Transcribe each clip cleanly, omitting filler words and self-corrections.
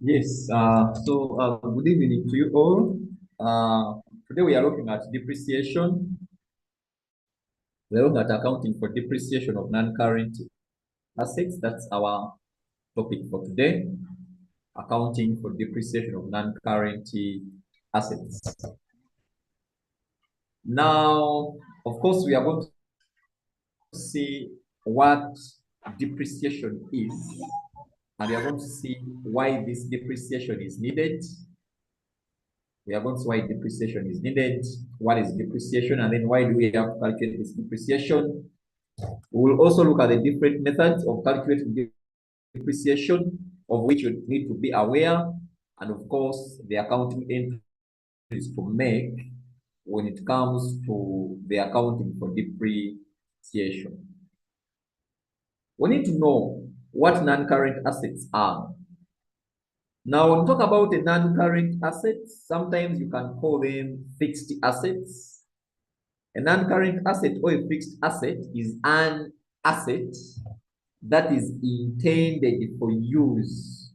Yes, good evening to you all. Today we are looking at depreciation. We are looking at accounting for depreciation of non-current assets. That's our topic for today, accounting for depreciation of non-current assets. Now, of course, we are going to see what depreciation is, and we are going to see why this depreciation is needed. We are going to see why depreciation is needed, what is depreciation, and then why do we have to calculate this depreciation. We will also look at the different methods of calculating depreciation, of which you need to be aware, and of course, the accounting entries to make when it comes to the accounting for depreciation. We need to know what non-current assets are. Now, when we talk about a non-current asset, sometimes you can call them fixed assets. A non-current asset or a fixed asset is an asset that is intended for use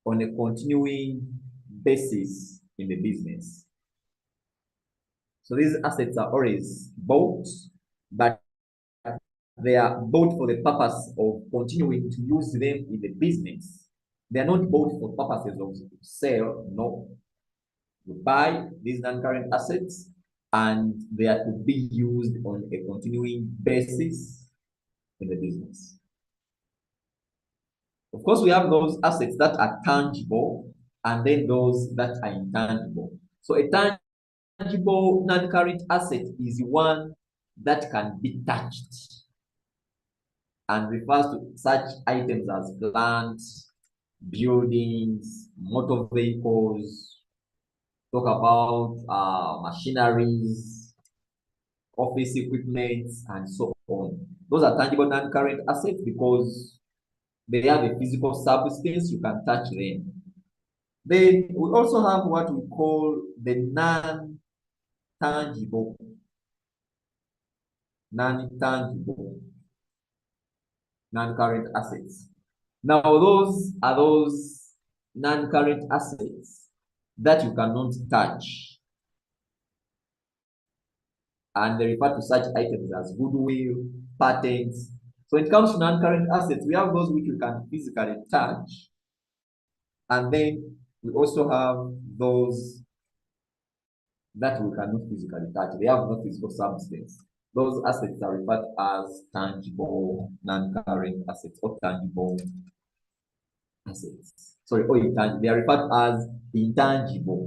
on a continuing basis in the business. So these assets are always bought, but they are bought for the purpose of continuing to use them in the business. They are not bought for purposes of sale, no. You buy these non-current assets and they are to be used on a continuing basis in the business. Of course, we have those assets that are tangible and then those that are intangible. So a tangible non-current asset is one that can be touched and refers to such items as plants, buildings, motor vehicles, talk about machineries, office equipment, and so on. Those are tangible non-current assets because they have a physical substance, you can touch them. Then we also have what we call the non-tangible, non-tangible, non-current assets. Now, those non-current assets that you cannot touch, and they refer to such items as goodwill, patents. So when it comes to non-current assets, we have those which we can physically touch, and then we also have those that we cannot physically touch. They have no physical substance. Those assets are referred as tangible non-current assets or tangible assets. Sorry, or intangible. They are referred as intangible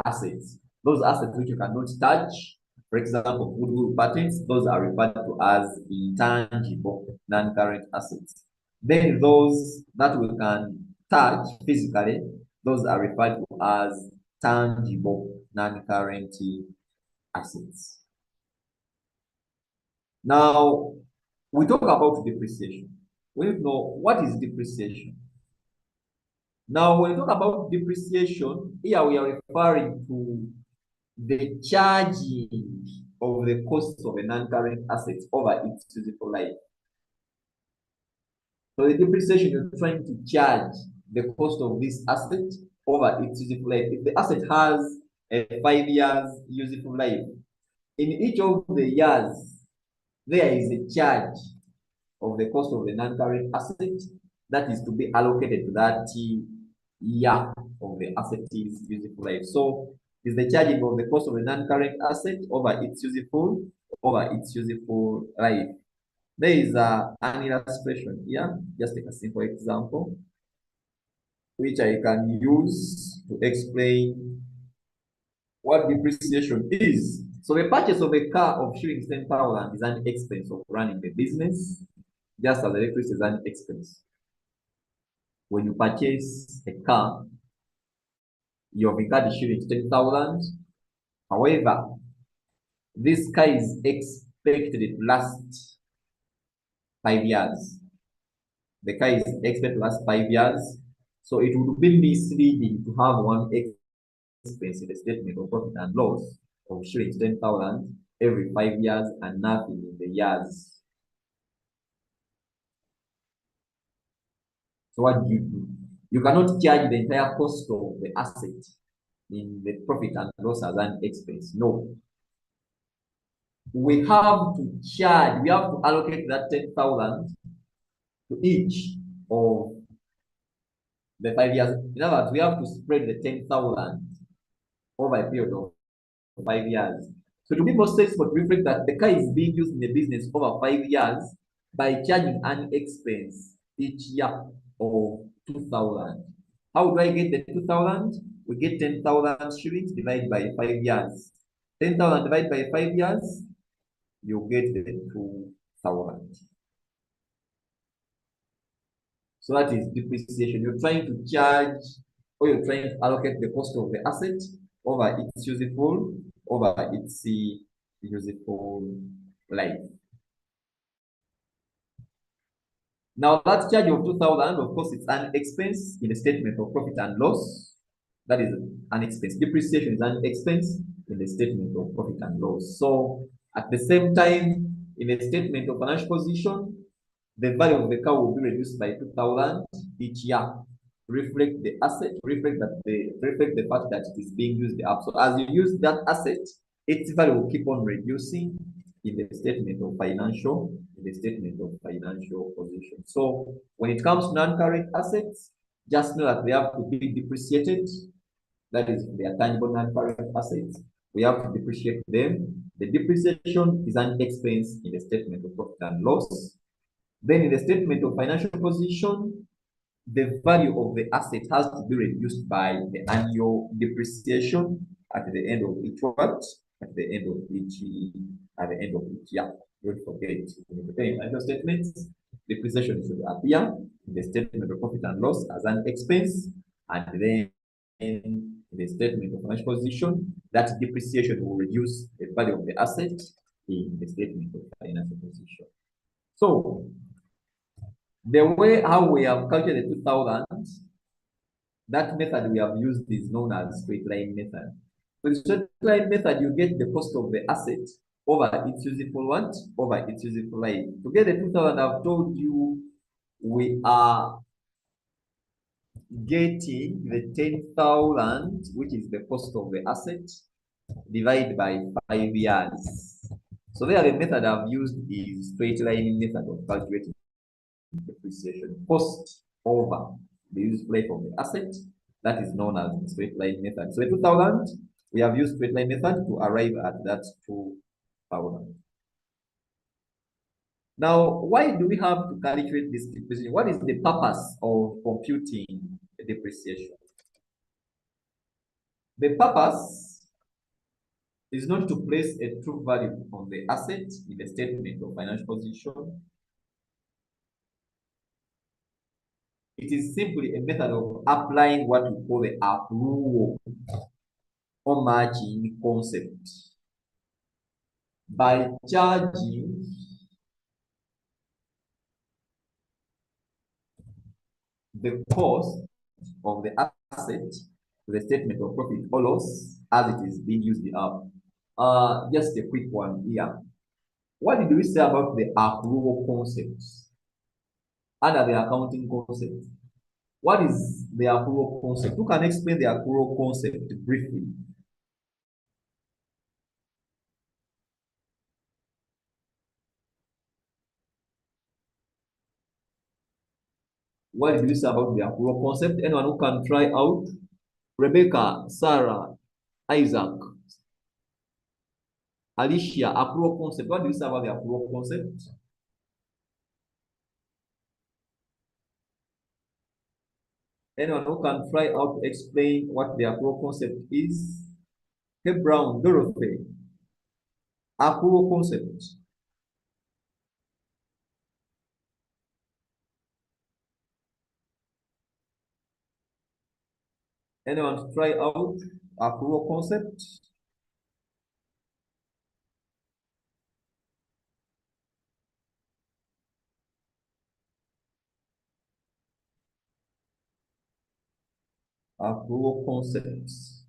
assets. Those assets which you cannot touch, for example, goodwill patents, those are referred to as intangible non-current assets. Then those that we can touch physically, those are referred to as tangible non-current assets. Now, we talk about depreciation. We need to know what is depreciation. Now, when we talk about depreciation, here we are referring to the charging of the cost of a non-current asset over its useful life. So the depreciation is trying to charge the cost of this asset over its useful life. If the asset has a 5 years useful life, in each of the years, there is a charge of the cost of the non-current asset that is to be allocated to that year of the asset's useful life. So is the charging of the cost of the non-current asset over its useful life. There is an illustration here. Just take a simple example, which I can use to explain what depreciation is. So the purchase of a car of shillings 10,000 is an expense of running the business, just as electricity is an expense. When you purchase a car, you have incurred shillings 10,000. However, this car is expected to last 5 years. The car is expected to last 5 years. So it would be misleading to have one expense in the statement of profit and loss of shillings 10,000 every 5 years and nothing in the years. So what do you do? You cannot charge the entire cost of the asset in the profit and loss as an expense. No. We have to charge, we have to allocate that 10,000 to each of the 5 years. In other words, we have to spread the 10,000 over a period of 5 years. So to be more sensible, to reflect that the car is being used in the business over 5 years by charging an expense each year of 2,000. How do I get the 2,000? We get 10,000 shillings divided by 5 years. 10,000 divided by 5 years, you get the 2,000. So that is depreciation. You're trying to charge or you're trying to allocate the cost of the asset over its useful, over its useful life. Now that charge of 2,000, of course, it's an expense in the statement of profit and loss. That is an expense. Depreciation is an expense in the statement of profit and loss. So at the same time, in the statement of financial position, the value of the car will be reduced by 2,000 each year. Reflect the asset, reflect the fact that it is being used up. So as you use that asset, its value will keep on reducing in the statement of financial position. So when it comes to non-current assets, just know that they have to be depreciated. That is, they are tangible non-current assets. We have to depreciate them. The depreciation is an expense in the statement of profit and loss. Then in the statement of financial position, the value of the asset has to be reduced by the annual depreciation at the end of each what? At the end of each year. Don't forget, when you prepare financial statements, depreciation should appear in the statement of profit and loss as an expense, and then in the statement of financial position, that depreciation will reduce the value of the asset in the statement of financial position. So the way how we have calculated the 2,000, that method we have used is known as straight line method. With straight line method, you get the cost of the asset over its useful what? Over its useful life. To get the 2,000, I've told you we are getting the 10,000, which is the cost of the asset, divided by 5 years. So there the method I've used is straight line method of calculating depreciation cost over the useful life of the asset. That is known as the straight line method. So the 2,000, we have used straight line method to arrive at that 2,000. Now, why do we have to calculate this depreciation? What is the purpose of computing the depreciation? The purpose is not to place a true value on the asset in the statement of financial position. It is simply a method of applying what we call the accrual or margin concept by charging the cost of the asset to the statement of profit or loss as it is being used up. Just a quick one here. What did we say about the accrual concept under the accounting concept? What is the accrual concept? Who can explain the accrual concept briefly? What did we say about the accrual concept? Anyone who can try out? Rebecca, Sarah, Isaac, Alicia, accrual concept. What do you say about the accrual concept? Anyone who can try out to explain what the accrual concept is? Hey Brown, Dorothy, accrual concept. Anyone to try out accrual concept? Accrual concepts.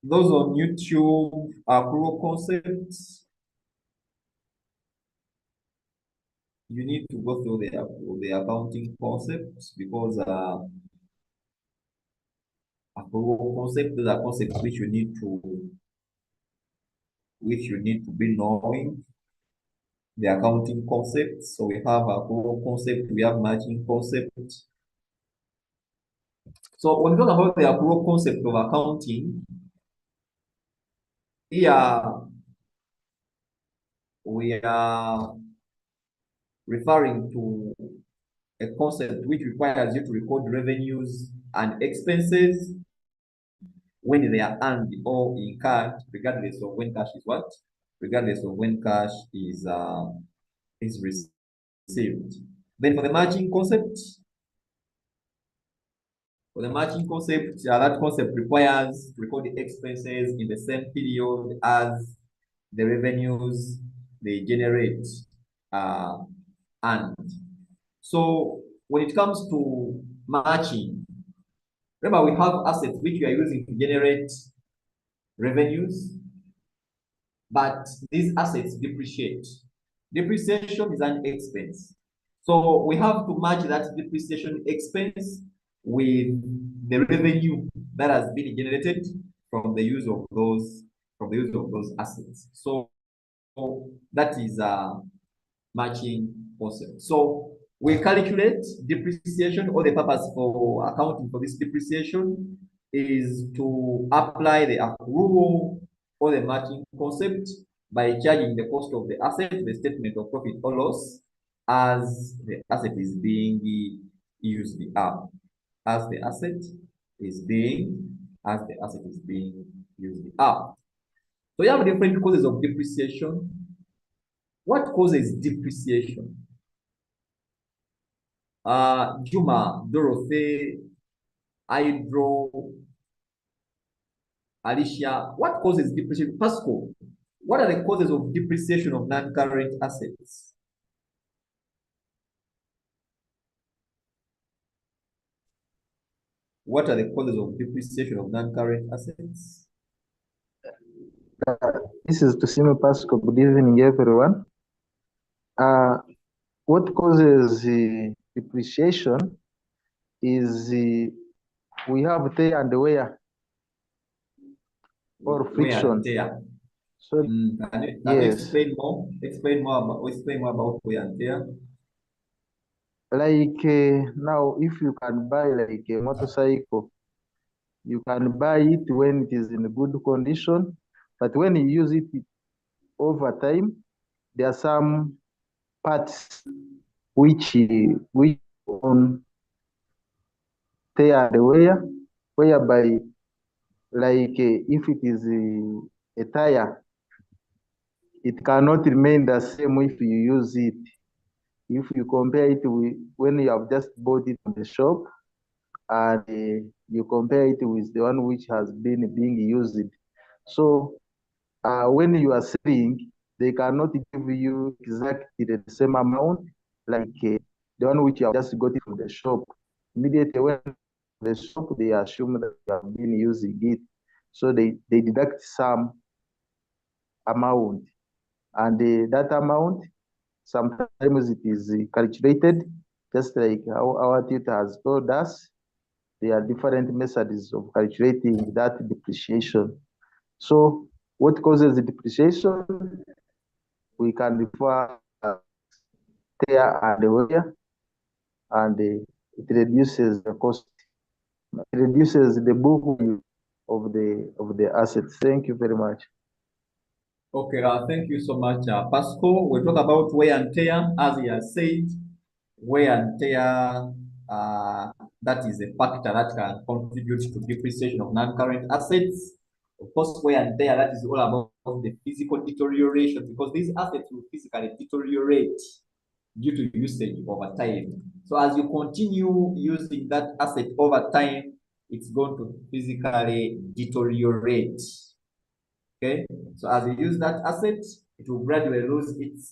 Those on YouTube, accrual concepts. you need to go through the accounting concepts because approval concept, those are concepts which you need to be knowing the accounting concepts. So we have approval concept, we have matching concept. So when we talk about the approval concept of accounting, here we are referring to a concept which requires you to record revenues and expenses when they are earned or incurred, regardless of when cash is what? Regardless of when cash is received. Then for the matching concept, that concept requires to record the expenses in the same period as the revenues they generate uh, and so when it comes to matching, remember we have assets which we are using to generate revenues, but these assets depreciate. Depreciation is an expense. So we have to match that depreciation expense with the revenue that has been generated from the use of those assets. So that is matching concept. So we calculate depreciation, or the purpose for accounting for this depreciation is to apply the accrual or the matching concept by charging the cost of the asset, the statement of profit or loss, as the asset is being used up. As the asset is being used up. So you have different causes of depreciation. What causes depreciation? Juma, Dorothy, Hydro, Alicia, what causes depreciation? Pascal, what are the causes of depreciation of non-current assets? What are the causes of depreciation of non-current assets? This is Tusime Pasco. Good evening, everyone. What causes depreciation is we have tear and wear or friction. Wear and tear. So Can you yes, explain more? Explain more about wear and tear. like now, if you can buy like a motorcycle, you can buy it when it is in good condition, but when you use it over time, there are some parts which on tear and wear, whereby like if it is a tire, it cannot remain the same if you use it. If you compare it with when you have just bought it from the shop and you compare it with the one which has been being used. So when you are selling, they cannot give you exactly the same amount like the one which you have just got it from the shop. Immediately when the shop, they assume that you have been using it. So they deduct some amount. And that amount, sometimes it is calculated, just like how our tutor has told us. There are different methods of calculating that depreciation. So what causes the depreciation? We can refer tear and wear, and it reduces the cost. It reduces the book value of the assets. Thank you very much. Okay, thank you so much, Pascal. We talk about wear and tear, as he has said. Wear and tear, that is a factor that can contribute to depreciation of non-current assets. Of course, wear and tear, that is all about the physical deterioration, because these assets will physically deteriorate due to usage over time. So as you continue using that asset over time, it's going to physically deteriorate. Okay, so as you use that asset, it will gradually lose its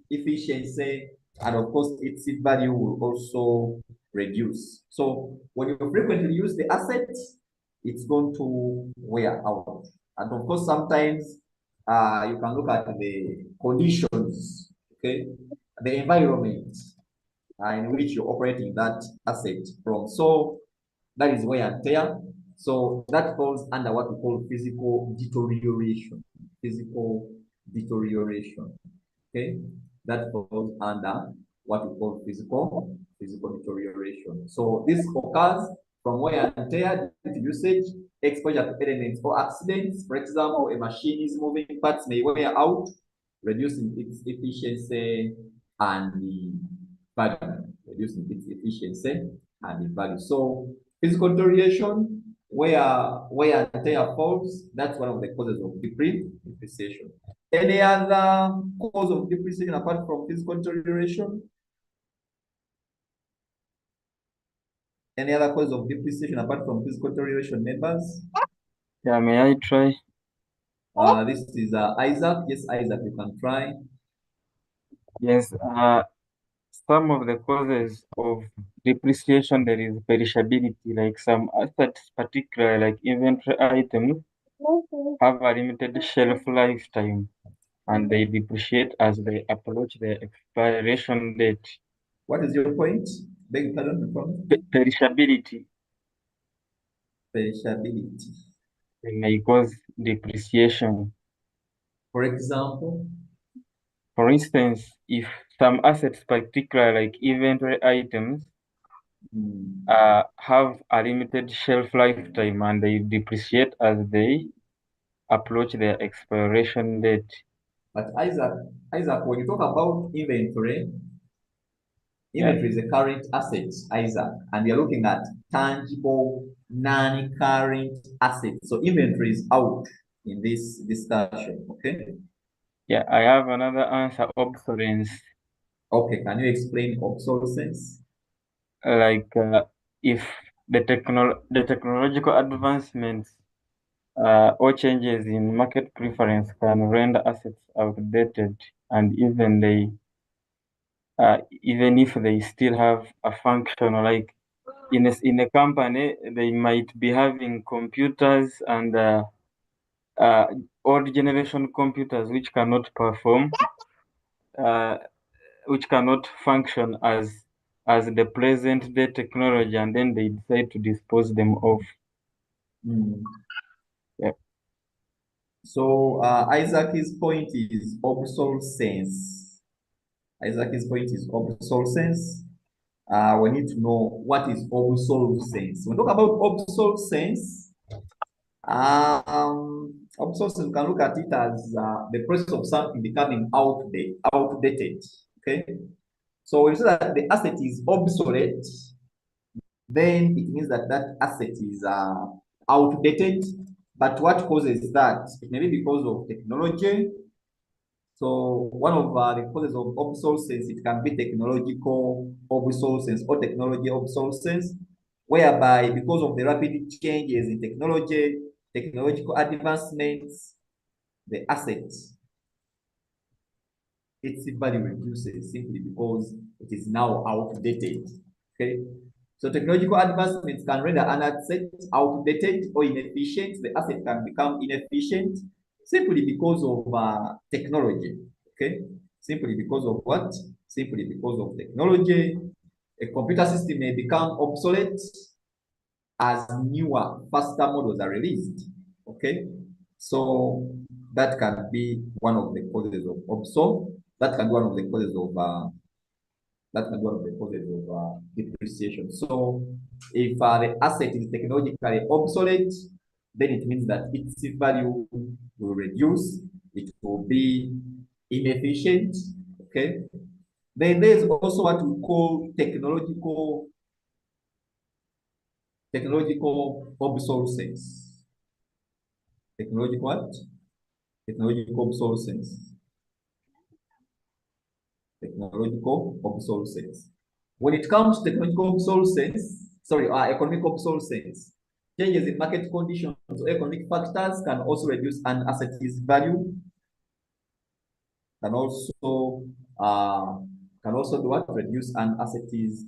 efficiency, and of course, its value will also reduce. So when you frequently use the asset, it's going to wear out. And of course, sometimes you can look at the conditions. Okay, the environment in which you're operating that asset from. So that is wear and tear. So that falls under what we call physical deterioration. Physical deterioration. Okay, that falls under what we call physical deterioration. So this occurs from wear and tear due to usage, exposure to elements or accidents. For example, a machine is moving, parts may wear out, reducing its efficiency and the value, reducing its efficiency and the value. So physical deterioration, where and tear falls, that's one of the causes of depreciation. Any other cause of depreciation apart from physical deterioration? Any other cause of depreciation apart from physical deterioration, neighbors? Yeah, may I try? This is Isaac. Yes, Isaac, you can try. Yes, some of the causes of depreciation, there is perishability, like some assets, particularly like inventory items, have a limited shelf lifetime and they depreciate as they approach their expiration date. What is your point? Beg pardon from Perishability perishability. may cause depreciation. For example, For instance, if some assets, particularly like inventory items, have a limited shelf lifetime and they depreciate as they approach their expiration date. but Isaac, when you talk about inventory, Yeah, inventory is a current asset, Isaac, and you're looking at tangible, non-current assets. So inventory is out in this discussion. Okay. yeah. I have another answer: obsolescence. Okay. Can you explain obsolescence? Like if the technological advancements or changes in market preference can render assets outdated, and even if they still have a function, like in a company, they might be having computers and uh, old generation computers uh, which cannot function as the present day technology, and then they decide to dispose them off. Hmm. Yeah, So Isaac's point is obsolescence. Isaac's point is obsolescence. We need to know what is obsolescence. When we talk about obsolescence, obsolescence, we can look at it as the process of something becoming outdated. Okay. So when you say that the asset is obsolete, then it means that that asset is outdated. But what causes that? It may be because of technology. So one of the causes of obsolescence, it can be technological obsolescence or technology obsolescence, whereby because of the rapid changes in technology, technological advancements, the asset, its value reduces simply because it is now outdated. Okay. So technological advancements can render an asset outdated or inefficient. The asset can become inefficient simply because of technology. Okay. Simply because of what? Simply because of technology. A computer system may become obsolete as newer, faster models are released. Okay. So that can be one of the causes of obsolete. That can be one of the causes of depreciation. So if the asset is technologically obsolete, then it means that its value will reduce. It will be inefficient. Okay. Then there's also what we call technological obsolescence. Technological what? Technological obsolescence. Technological obsolescence. When it comes to technological obsolescence, economic obsolescence, changes in market conditions or economic factors can also reduce an asset's value, can also uh, do what? Reduce an asset's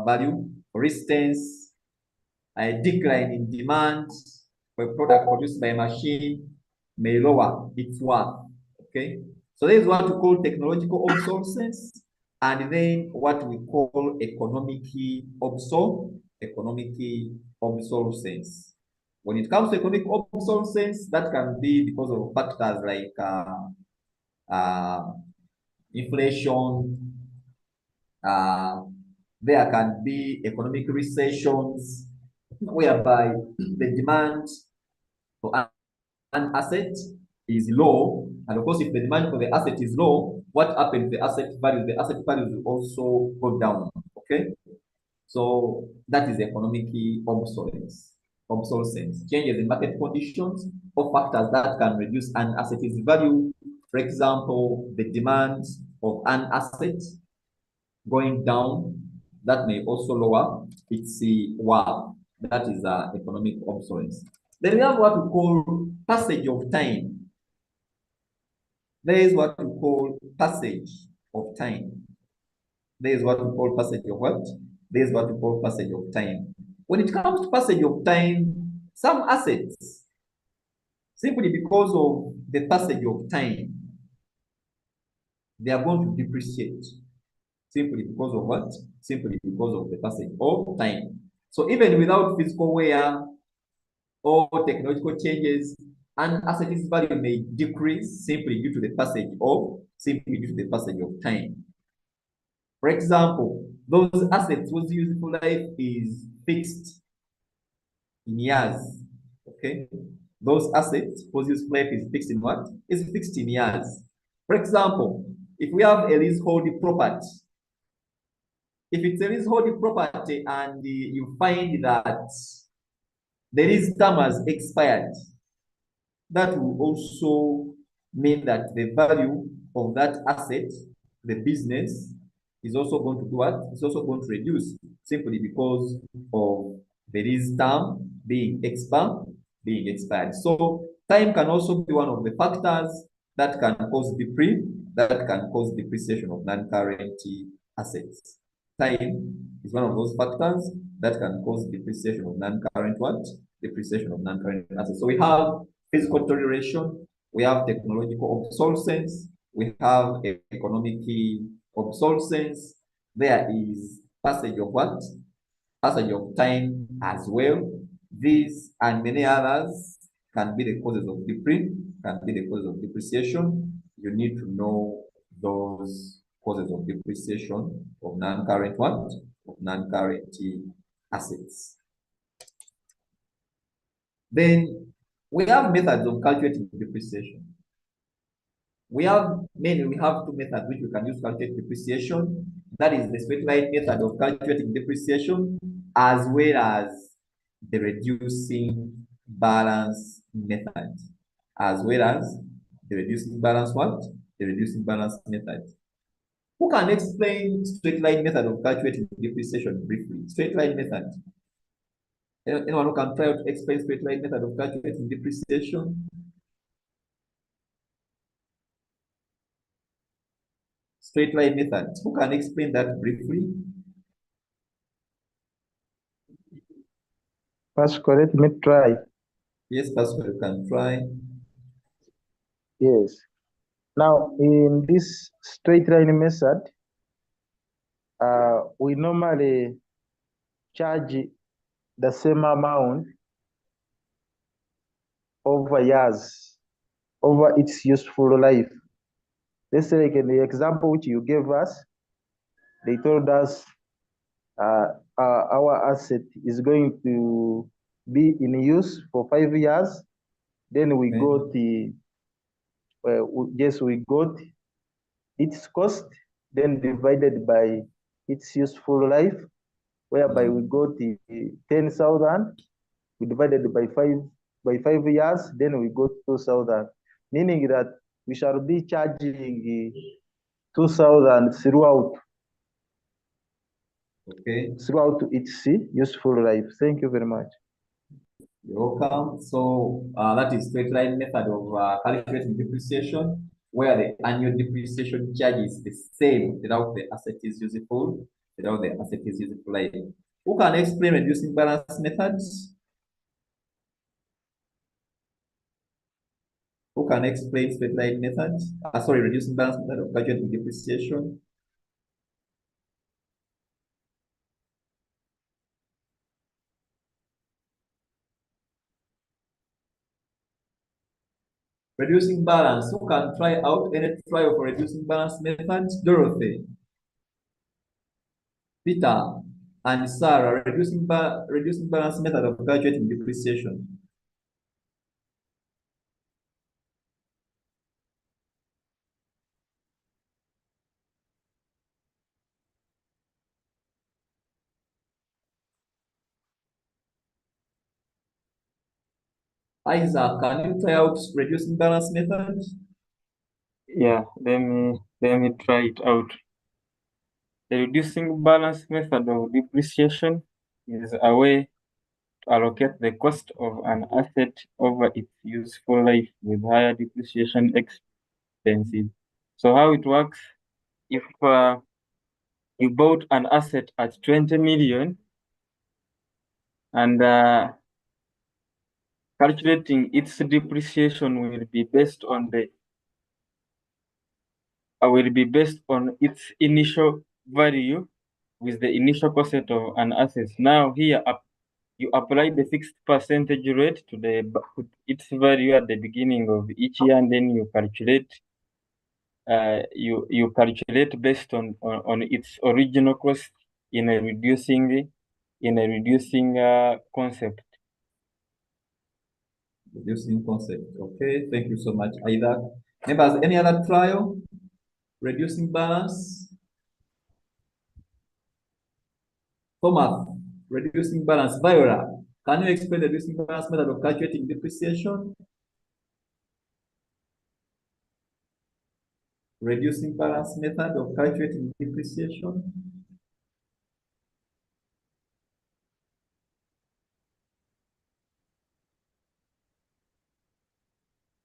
value. For instance, a decline in demand for a product produced by a machine may lower its worth. Okay, so this is what we call technological obsolescence. and then what we call economic obsolescence. When it comes to economic obsolescence, that can be because of factors like uh, inflation. Uh, there can be economic recessions whereby the demand for an asset is low, and of course, if the demand for the asset is low, what happens? The asset value, the asset values will also go down. Okay, so that is economic obsolescence. Changes in market conditions or factors that can reduce an asset's value. For example, the demand of an asset going down, that may also lower its worth. That is economic obsolescence. Then we have what we call passage of time. There is what we call passage of time. There is what we call passage of what? There is what we call passage of time. When it comes to passage of time, some assets, simply because of the passage of time, they are going to depreciate. Simply because of what? Simply because of the passage of time. So even without physical wear or technological changes, an asset's value may decrease simply due to the passage of time. For example, those assets whose useful life is fixed in years. Okay, those assets whose useful life is fixed in what? Is fixed in years. For example, if we have a leasehold property, if it's a leasehold property and you find that the lease term has expired, that will also mean that the value of that asset, the business, is also going to do what? It's also going to reduce simply because of the lease term being expired. So time can also be one of the factors that can cause depreciation of non-current assets. Time is one of those factors that can cause depreciation of non-current what? Depreciation of non-current assets. So we have physical deterioration, we have technological obsolescence, we have economic obsolescence. There is passage of what? Passage of time as well. These and many others can be the causes of depreciation. You need to know those causes of depreciation of non-current what? Of non-current assets. Then we have methods of calculating depreciation. We have two methods which we can use to calculate depreciation. That is the straight line method of calculating depreciation, as well as the reducing balance method, as well as the reducing balance what? The reducing balance method. Who can explain straight line method of calculating depreciation briefly? Straight line method. Anyone who can try to explain straight line method of calculating depreciation? Straight line method. Who can explain that briefly? Pascal, let me try. Yes, Pastor, you can try. Yes. Now, in this straight line method, we normally charge the same amount over years, over its useful life. Let's say, like in the example which you gave us, they told us our asset is going to be in use for 5 years. Then we Okay. got the, yes, we got its cost, then divided by its useful life, whereby we got the 10,000, we divided by 5 years, then we got 2,000, meaning that we shall be charging 2,000 Okay. throughout its useful life. Thank you very much. You're welcome. So that is straight line method of calculating depreciation, where the annual depreciation charge is the same without the asset is useful life. Who can explain reducing balance methods? Who can explain straight line methods? Sorry, reducing balance method of calculating depreciation. Reducing balance. Who can try out any trial for reducing balance method? Dorothy, Peter, and Sarah. Reducing balance method of calculating depreciation. Isaac, can you try out reducing balance method? Yeah, let me try it out. The reducing balance method of depreciation is a way to allocate the cost of an asset over its useful life with higher depreciation expenses. So how it works, if you bought an asset at 20 million and calculating its depreciation will be based on its initial value with the initial cost of an asset. Now here you apply the fixed percentage rate to its value at the beginning of each year, and then you calculate based on its original cost in a reducing concept. Reducing concept. Okay, thank you so much, Isaac. Members, any other trial? Reducing balance? Thomas, reducing balance. Viola, can you explain the reducing balance method of calculating depreciation? Reducing balance method of calculating depreciation?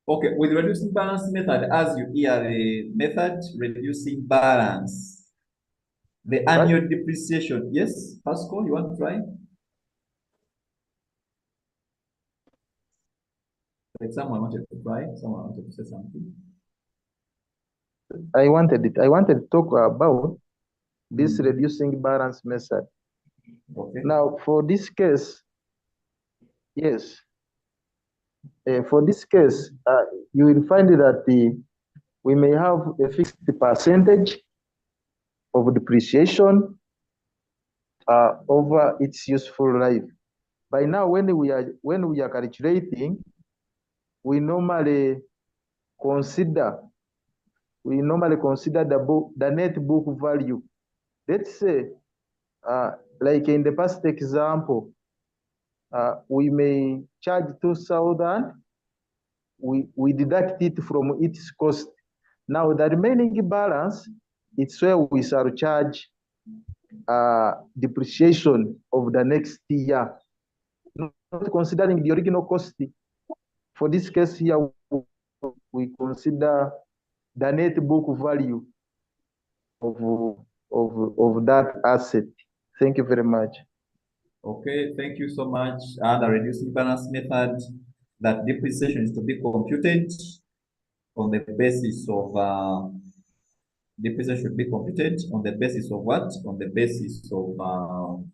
Okay, with reducing balance method, as you hear the method, reducing balance, the annual depreciation. Yes, Pascal, you want to try? Like someone wanted to try, someone wanted to say something. I wanted to talk about this reducing balance method. Okay. Now, for this case, yes, for this case, you will find that we may have a fixed percentage of depreciation over its useful life. By now, when we are calculating, we normally consider the net book value. Let's say, like in the past example, we may charge 2,000. We deduct it from its cost. Now the remaining balance, it's where we shall charge depreciation of the next year, not considering the original cost. For this case here, we consider the net book value of that asset. Thank you very much. Okay, thank you so much. The reducing balance method, that depreciation is to be computed on the basis of depreciation should be computed on the basis of what? On the basis of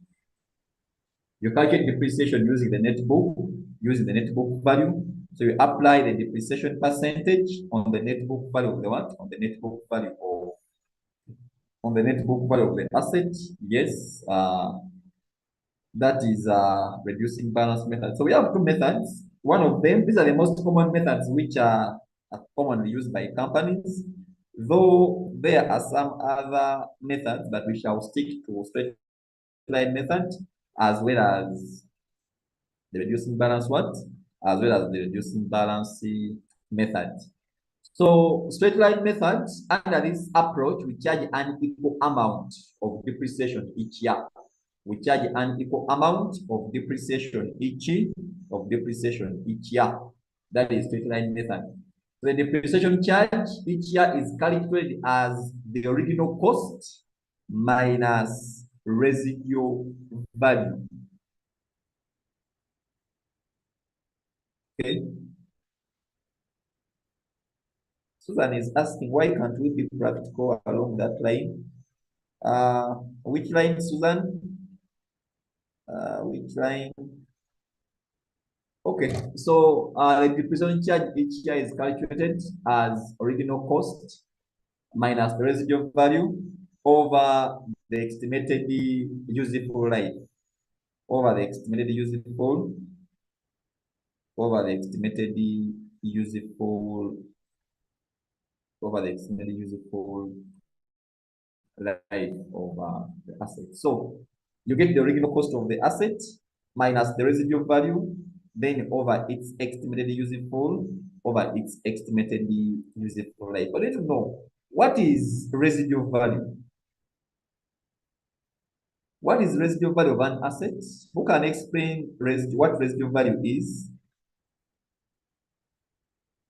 you calculate depreciation using the net book value. So you apply the depreciation percentage on the net book value of the what? On the net book value of the asset. Yes, that is reducing balance method. So we have two methods. One of them, these are the most common methods which are commonly used by companies, though there are some other methods, but we shall stick to straight line method as well as the reducing balance what? As well as the reducing balance method. So straight line methods, under this approach, we charge an equal amount of depreciation each year. We charge an equal amount of depreciation each year. That is straight line method. So the depreciation charge each year is calculated as the original cost minus residual value. Okay. Susan is asking, why can't we be practical along that line? Which line, Susan? Which line? Okay, so the depreciation charge each year is calculated as original cost minus the residual value over the estimated useful life, over the estimated useful, over the estimated useful, over the estimated useful life of the asset. So you get the original cost of the asset minus the residual value, then over its estimated useful, over its estimated useful life. But let's know what is residual value. What is residual value of an asset? Who can explain what residual value is?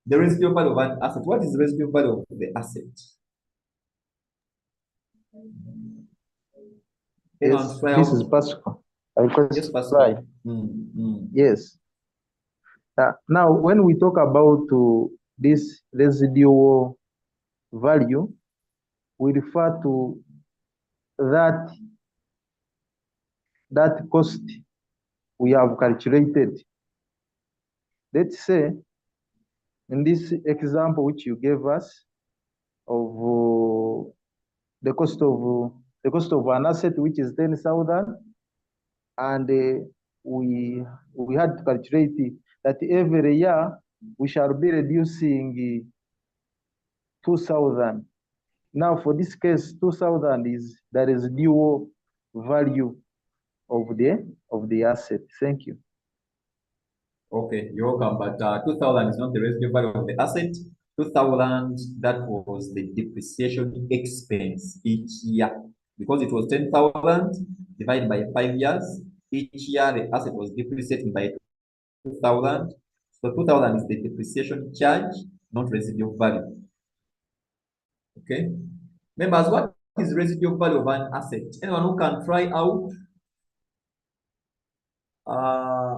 The residual value of an asset. What is the residual value of the asset? Yes, Try this is out. Pascal. I Yes, request try. Pascal. Yes. Now, when we talk about this residual value, we refer to that cost we have calculated. Let's say in this example which you gave us of the cost of an asset which is 10,000, and we had to calculate that every year we shall be reducing 2,000. Now, for this case, 2,000 is the residual value of the asset. Thank you. Okay, you're welcome. But 2,000 is not the residual value of the asset. 2,000, that was the depreciation expense each year. Because it was 10,000 divided by 5 years, each year the asset was depreciating by 2,000. So 2,000 is the depreciation charge, not residual value. Okay. Members, what is residual value of an asset? Anyone who can try out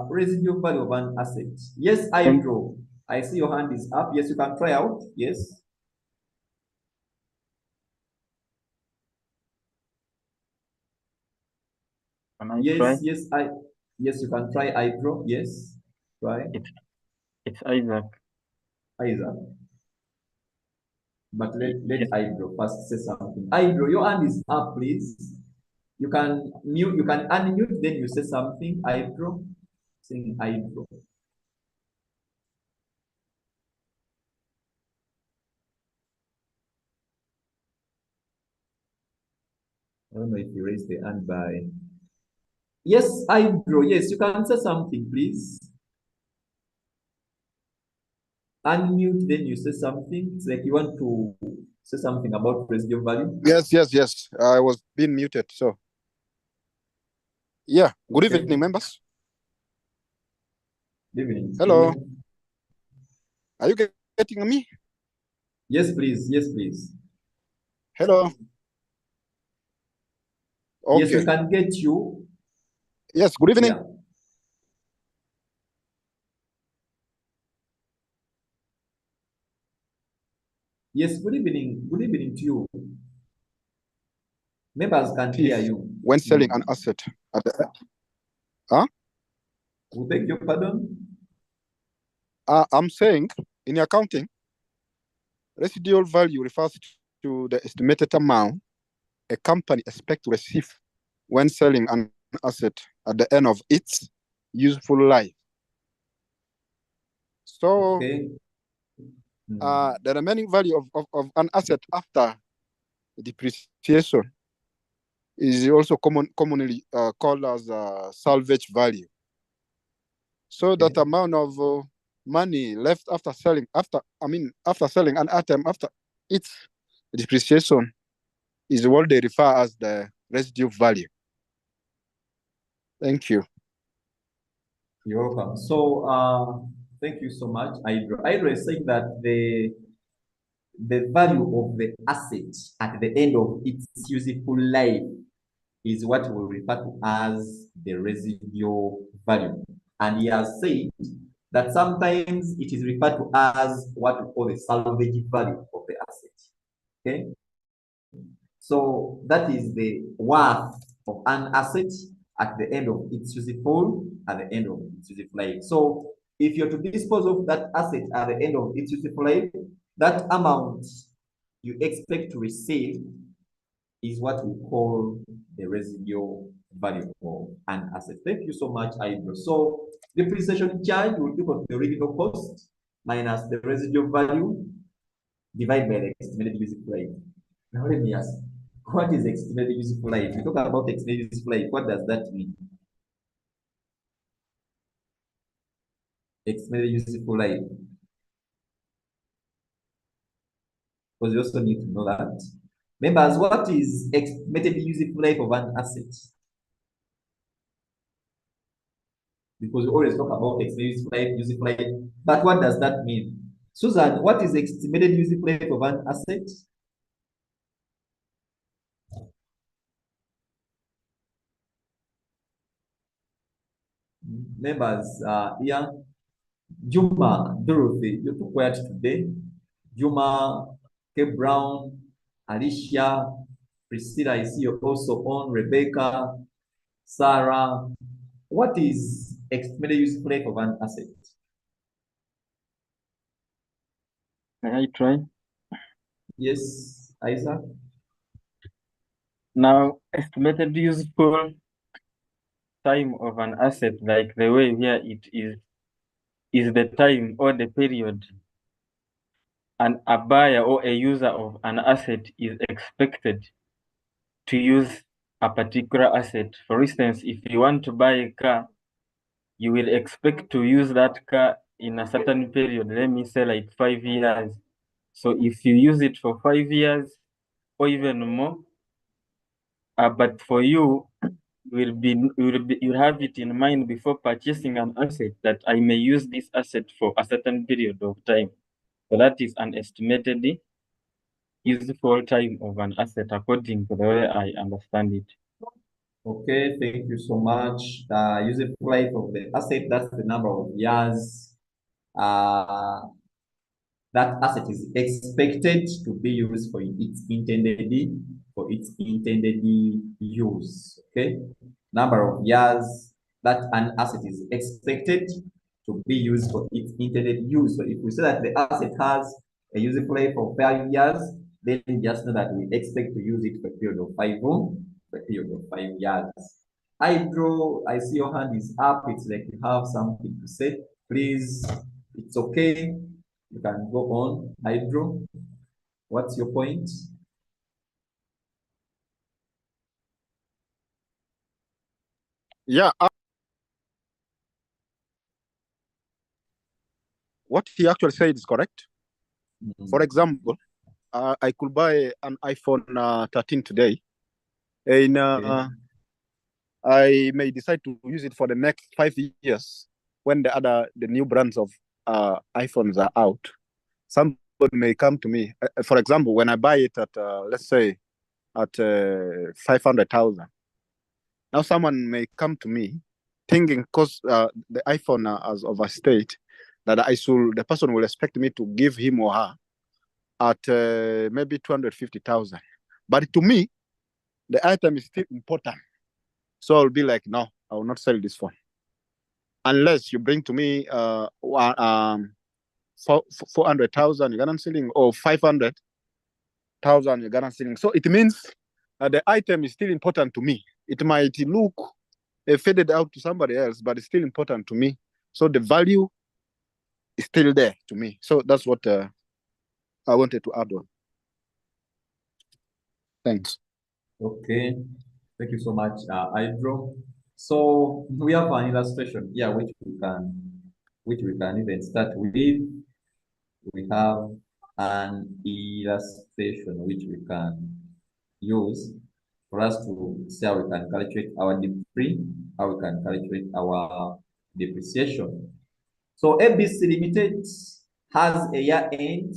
residual value of an asset? Yes, Hydro. I see your hand is up. Yes, you can try out. Yes. Can I Yes, try? yes, you can try Hydro. Yes. Try. It's Isaac. Isaac. But let Yes. Hydro first say something. Hydro, your hand is up, please. You can mute, you can unmute, then you say something. Hydro. Sing Hydro. I don't know if you raised the hand by. Yes, Hydro. Yes, you can say something, please. Unmute, then you say something. It's like you want to say something about residual value. Yes. I was being muted. So, yeah. Good Okay. evening, members. Good evening. Hello. Are you getting me? Yes, please. Yes, please. Hello. Yes, we Okay. can get you. Yes. Good evening. Yeah. Yes, good evening. Good evening to you. Members can hear you. When selling an asset at the We beg your pardon? I'm saying in accounting, residual value refers to the estimated amount a company expects to receive when selling an asset at the end of its useful life. So, Okay. the remaining value of an asset after depreciation is also commonly called as salvage value. So Okay. that amount of money left after selling an item after its depreciation is what they refer as the residual value. Thank you. You're welcome. So, thank you so much, Hydro. Hydro is saying that the value of the asset at the end of its useful life is what we refer to as the residual value. And he has said that sometimes it is referred to as what we call the salvage value of the asset. Okay? So that is the worth of an asset at the end of its useful, at the end of its useful life. So if you're to dispose of that asset at the end of its useful life, that amount you expect to receive is what we call the residual value of an asset. Thank you so much, Ibro. So depreciation charge will equal to the original cost minus the residual value divided by the estimated useful life. Now let me ask, what is estimated useful life? We talk about estimated useful life. What does that mean? Estimated useful life. Because you also need to know that. Members, what is estimated useful life of an asset? Because we always talk about estimated useful life, but what does that mean? Susan, what is estimated useful life of an asset? Members, here, Juma, Dorothy, you took quiet today. Juma, K. Brown, Alicia, Priscilla, I see you also on, Rebecca, Sarah. What is estimated useful life of an asset? Can I try? Yes, Isaac? Now, estimated useful time of an asset, like the way here it is the time or the period a buyer or a user of an asset is expected to use a particular asset. For instance, if you want to buy a car, you will expect to use that car in a certain period, let me say like 5 years. So if you use it for 5 years or even more, but for you, you'll have it in mind before purchasing an asset that I may use this asset for a certain period of time. So that is an estimated useful time of an asset according to the way I understand it. Okay, thank you so much. Useful life of the asset, that's the number of years uh, that asset is expected to be used for its intended use. Okay, number of years that an asset is expected to be used for its intended use. So if we say that the asset has a useful life of 5 years, then just know that we expect to use it for a period of 5 years. Hydro, I see your hand is up. It's like you have something to say. Please, it's okay. You can go on. Hydro, what's your point? Yeah, what he actually said is correct. For example, I could buy an iPhone 13 today, and Okay. I may decide to use it for the next 5 years when the new brands of iPhones are out. Somebody may come to me. For example, when I buy it at let's say at 500,000. Now someone may come to me thinking because the iPhone has overstayed that the person will expect me to give him or her at maybe 250,000. But to me, the item is still important. So I'll be like, no, I will not sell this phone. Unless you bring to me 400,000 Ugandan ceiling or 500,000 Ugandan ceiling. So it means the item is still important to me. It might look faded out to somebody else, but it's still important to me. So the value is still there to me. So that's what I wanted to add on. Thanks. Okay. Thank you so much, Hydro. So we have an illustration here which we can even start with. We have an illustration which we can use for us to see how we can calculate our depreciation. So ABC Limited has a year end.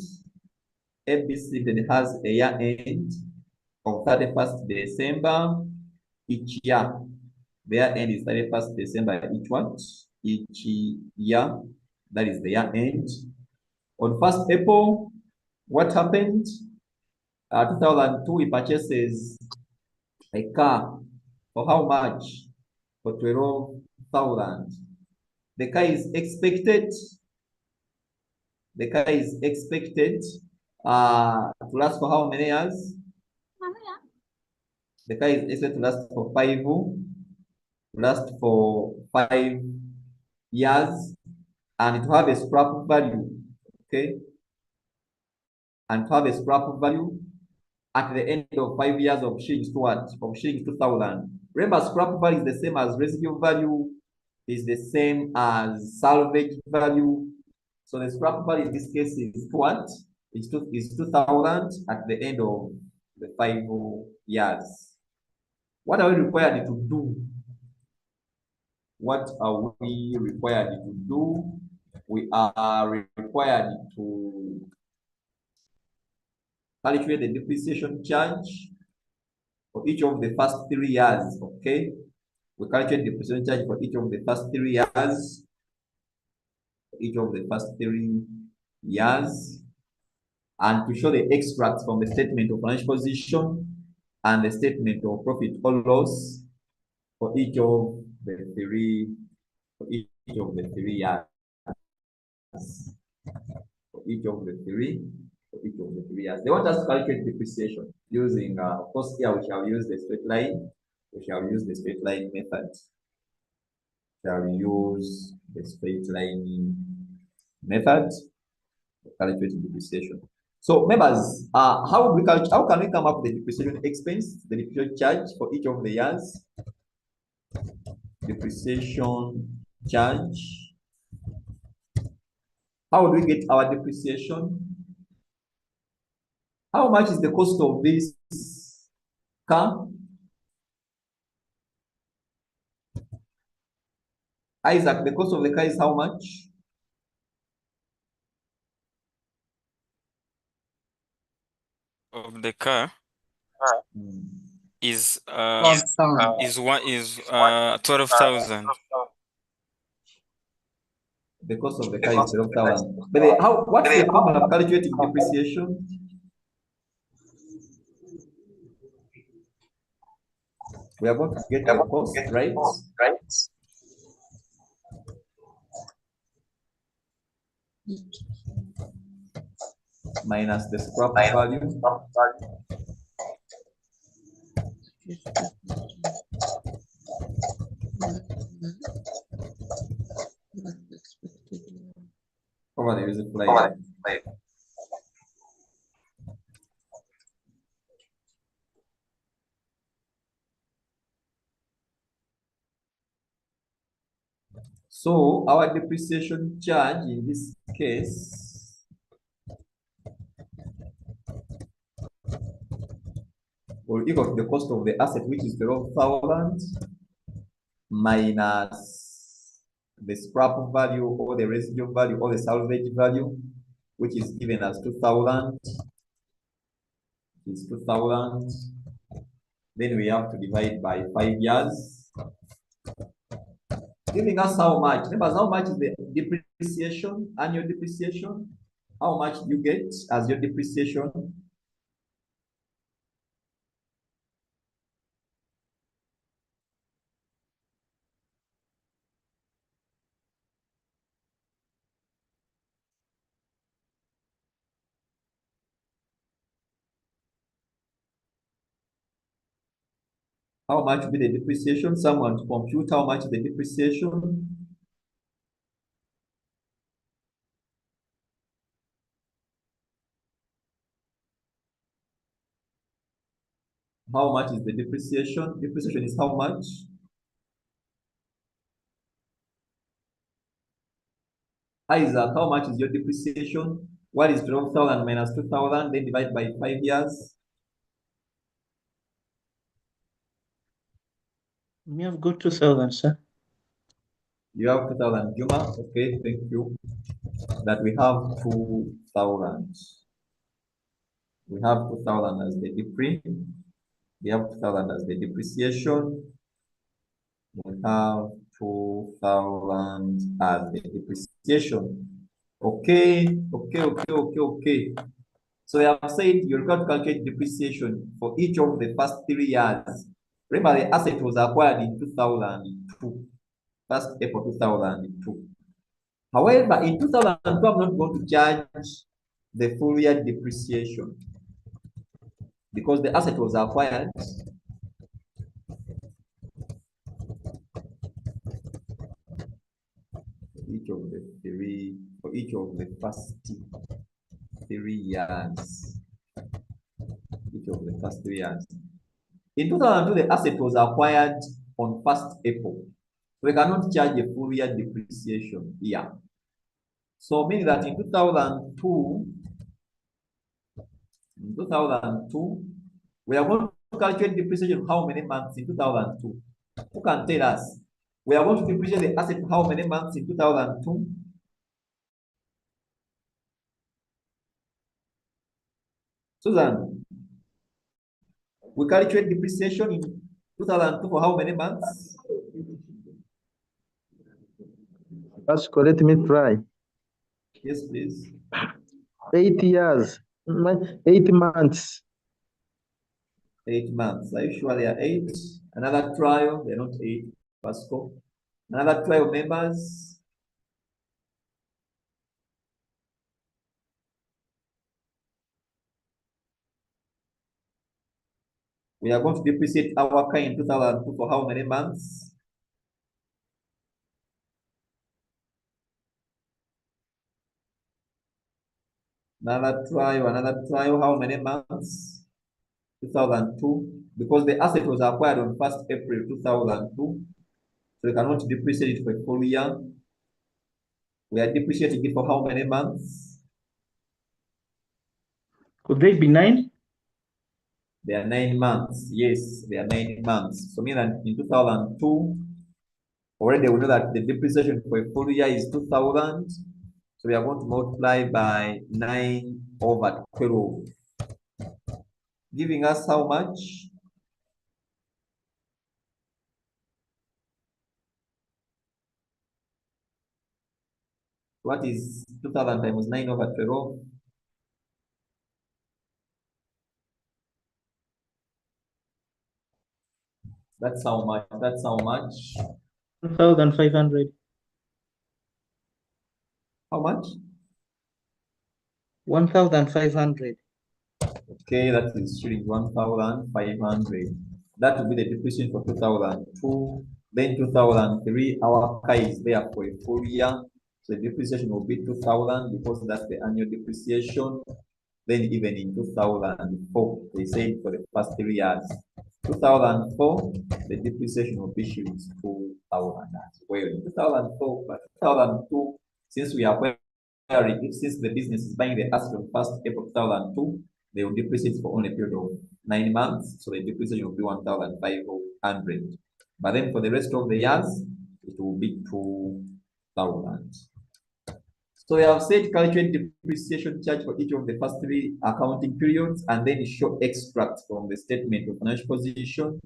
ABC Limited has a year end of 31st December each year. Their end is 31st December each year. That is the year end. On 1st April, what happened? 2002, he purchases a car for how much? For 12,000. The car is expected. The car is expected to last for how many years? The car is expected to last for 5 years, and it will have a scrap value. Okay, and to have a scrap value at the end of 5 years of shillings to what? From shillings 2000. Remember, scrap value is the same as residual value, is the same as salvage value. So the scrap value in this case is what? Is 2000 at the end of the 5 years. What are we required to do? What are we required to do? We are required to calculate the depreciation charge for each of the first 3 years. Okay, we calculate the depreciation charge for each of the first 3 years. Each of the first 3 years, and to show the extracts from the statement of financial position and the statement of profit or loss for each of the 3 years. For each of the 3 years. They want us to calculate depreciation using, of course, here we shall use the straight line. We shall use the straight line method. Shall use the straight line method for calculating depreciation. So, members, how can we come up with the depreciation expense, the depreciation charge for each of the years? Depreciation charge. How do we get our depreciation? How much is the cost of this car? Isaac, the cost of the car is how much? Of the car is 12,000. The cost of the car is 12,000. But what's the formula of calculating depreciation? We are going to get the cost, right? Minus the scrap value. Over the useful life. So our depreciation charge in this case will equal to the cost of the asset, which is 12,000 minus the scrap value or the residual value or the salvage value, which is given as 2,000. Is 2,000. Then we have to divide by 5 years, giving us how much? Remember, how much is the depreciation, annual depreciation? How much do you get as your depreciation? How much will be the depreciation? Someone to compute how much is the depreciation? How much is the depreciation? Depreciation is how much? Isaac, how much is your depreciation? What is 12,000 minus 2,000? Then divide by 5 years. We have got 2,000, sir. You have 2,000, Juma. Okay, thank you. That we have 2,000. We have 2,000 as the depreciation. We have 2,000 as the depreciation. We have 2,000 as the depreciation. Okay. So I have said you're going to calculate depreciation for each of the first 3 years. Remember, the asset was acquired in 2002. 1st April 2002. However, in 2002, I'm not going to charge the full year depreciation because the asset was acquired for each of the first 3 years. Each of the first 3 years. In 2002, the asset was acquired on 1st April. We cannot charge a full year depreciation here. So meaning that in 2002, we are going to calculate depreciation how many months in 2002? Who can tell us? We are going to depreciate the asset how many months in 2002? Susan, we calculate depreciation in 2002 for how many months? Pasco, let me try. Yes, please. 8 years, 8 months. 8 months. Are you sure they are 8? Another trial, they're not 8. Pasco. Another trial, members. We are going to depreciate our car in 2002 for how many months? Another trial, how many months? 2002. Because the asset was acquired on 1st April 2002. So we cannot depreciate it for a full year. We are depreciating it for how many months? Could they be 9? They are 9 months. Yes, they are 9 months. So meaning that in 2002, already we know that the depreciation for a full year is 2,000. So we are going to multiply by 9 over 12. Giving us how much? What is 2,000 times 9 over 12? That's how much? That's how much? 1,500. How much? 1,500. Okay, that is shilling 1,500. That will be the depreciation for 2002. Then 2003, our car is there for a full year. So the depreciation will be 2,000 because that's the annual depreciation. Then even in 2004, they said for the first 3 years. 2004, the depreciation will be shillings 2,000 as well. In 2004, but 2002, since we are since the business is buying the asset on 1st April 2002, they will depreciate for only a period of 9 months. So the depreciation will be 1,500. But then for the rest of the years, it will be 2,000. So we have said calculate depreciation charge for each of the first 3 accounting periods, and then show extracts from the statement of financial position,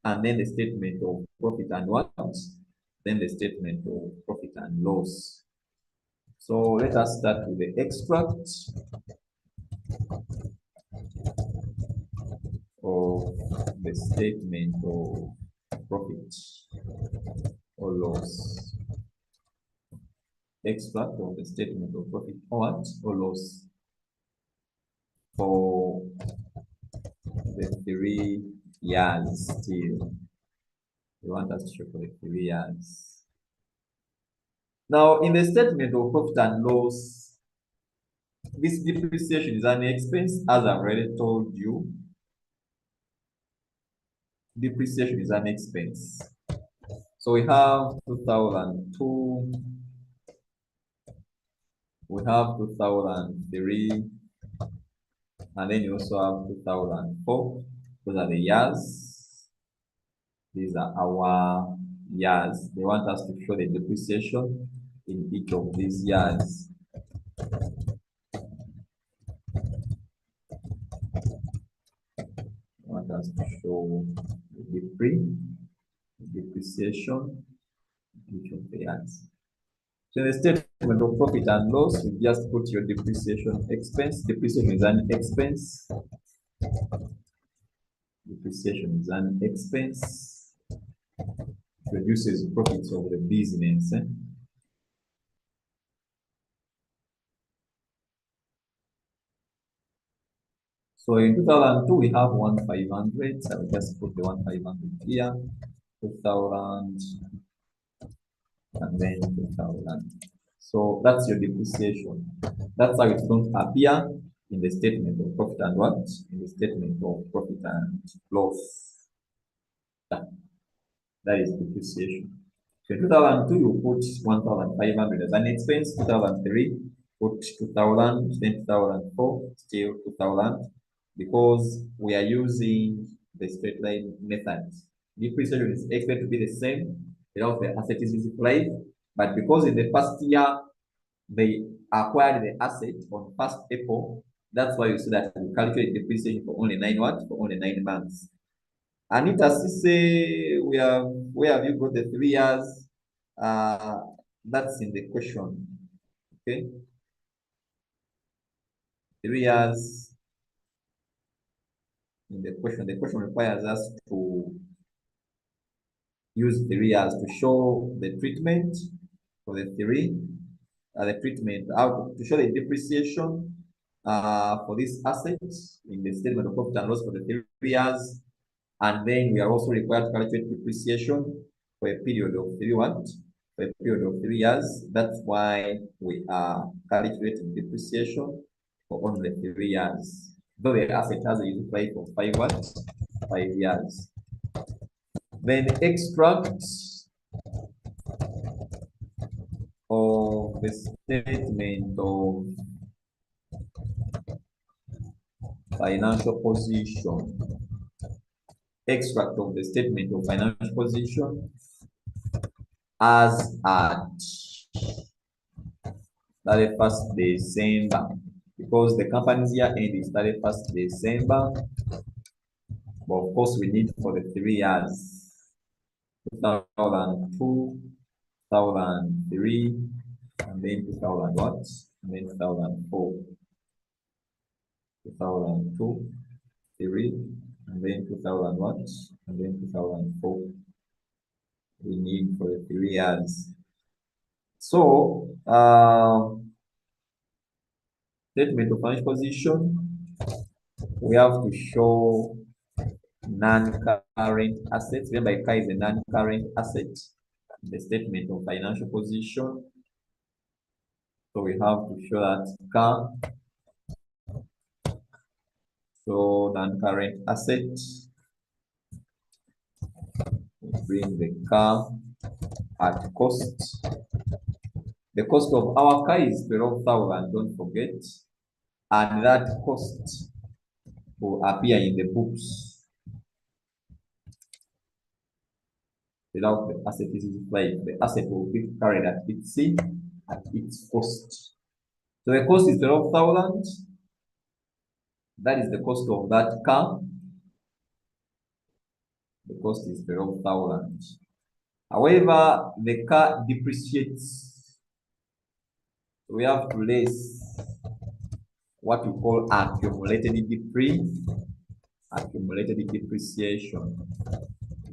and then the statement of profit and what? Then the statement of profit and loss. So let us start with the extract of the statement of profit or loss. Extract of the statement of profit or loss for the 3 years still. We want us to show for the 3 years. Now, in the statement of profit and loss, this depreciation is an expense, as I've already told you. Depreciation is an expense. So we have 2002, we have 2003, and then you also have 2004. Those are the years. These are our years. They want us to show the depreciation in each of these years. They want us to show the depreciation in each of the years. So in the statement of profit and loss, you just put your depreciation expense. Depreciation is an expense. Depreciation is an expense. Your produces profits of the business. So in 2002, we have 1,500. So we just put the 1,500 here, 2,000, and then 2,000. So that's your depreciation. That's how it don't appear in the statement of profit and what? In the statement of profit and loss. That is depreciation. So in 2002, you put 1,500 as an expense. 2003, put 2,000. Then 2004, still 2,000, because we are using the straight line method. Depreciation is expected to be the same without the asset is multiplied, but because in the first year they acquired the asset on 1st April, that's why you see that we calculate depreciation for only 9 months. Anita Sise, where have you got the 3 years? That's in the question. Okay. 3 years in the question. The question requires us to use 3 years to show the treatment for the treatment out to show the depreciation for this asset in the statement of profit and loss for the 3 years. And then we are also required to calculate depreciation for a period of 3 years. That's why we are calculating depreciation for only 3 years. Though the asset has a useful life of 5 years. Then extract of the statement of financial position. Extract of the statement of financial position as at 31st December, because the company's year end is 31st December. But of course, we need for the 3 years 2002, 2003, and then 2000 what? And then 2004. 2002, 3, and then 2000 what? And then 2004. We need for the 3 years. So, statement of financial position, we have to show non-current assets. Remember, K is a non-current asset in the statement of financial position. So we have to show that K. So non-current asset. We bring the K at cost. The cost of our car is 12,000, don't forget. And that cost will appear in the books without the asset is multiplied. The asset will be carried at its cost. So the cost is 12,000. That is the cost of that car. The cost is 12,000. However, the car depreciates. We have to less what we call accumulated depreciation.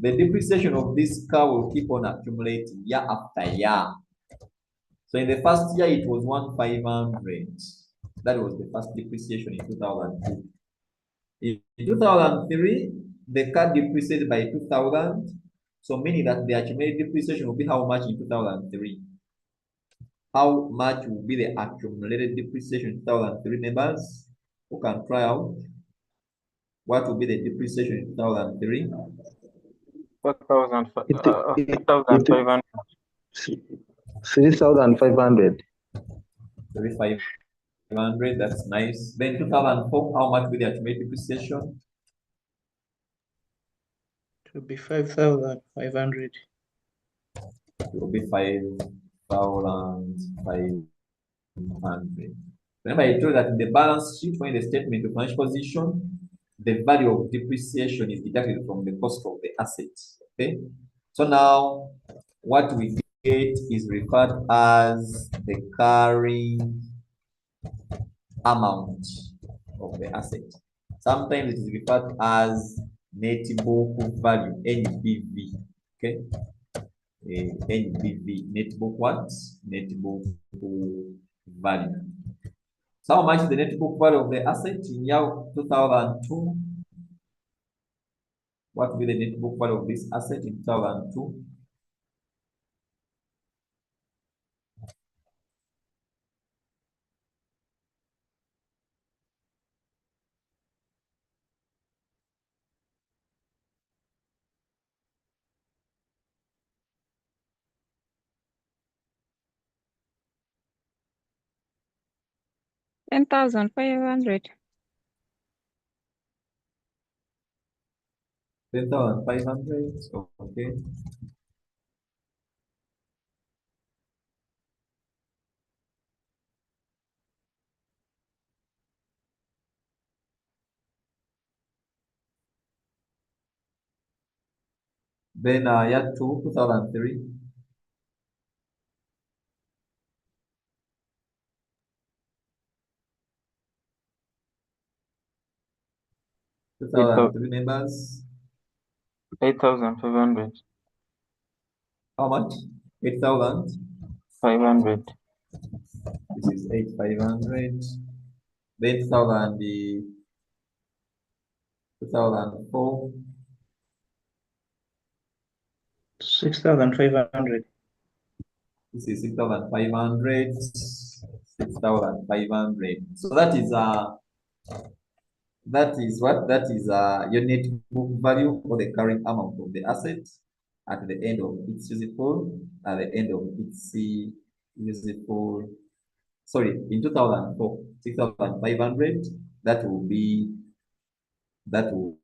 The depreciation of this car will keep on accumulating year after year. So in the first year, it was 1,500. That was the first depreciation in 2002. In 2003, the car depreciated by 2,000. So meaning that the accumulated depreciation will be how much in 2003? How much will be the accumulated depreciation in 2003, members? Who can try out? What will be the depreciation in 2003? 3,500. 3,500. 3,500, that's nice. Then 2004, how much will be the accumulated depreciation? It will be 5,500. It will be 5,500. Remember, I told you that in the balance sheet, when the statement of financial position, the value of depreciation is deducted from the cost of the assets. Okay. So now, what we get is referred as the carrying amount of the asset. Sometimes it is referred as net book value, NBV. Okay. NBV, net book what? Net book value. So how much is the net book value of the asset in year 2002? What will be the net book value of this asset in 2002? $10,500. 10,500. Okay. Then year 2003. Two thousand three members. 8,500. How much? 8,000. 500. This is 8,500. Then 2004. 6,500. This is 6,500. 6,500. So that is what? That is your net book value for the current amount of the asset at the end of its useful, at the end of its useful. Sorry, in 2004, 6,500. That will be the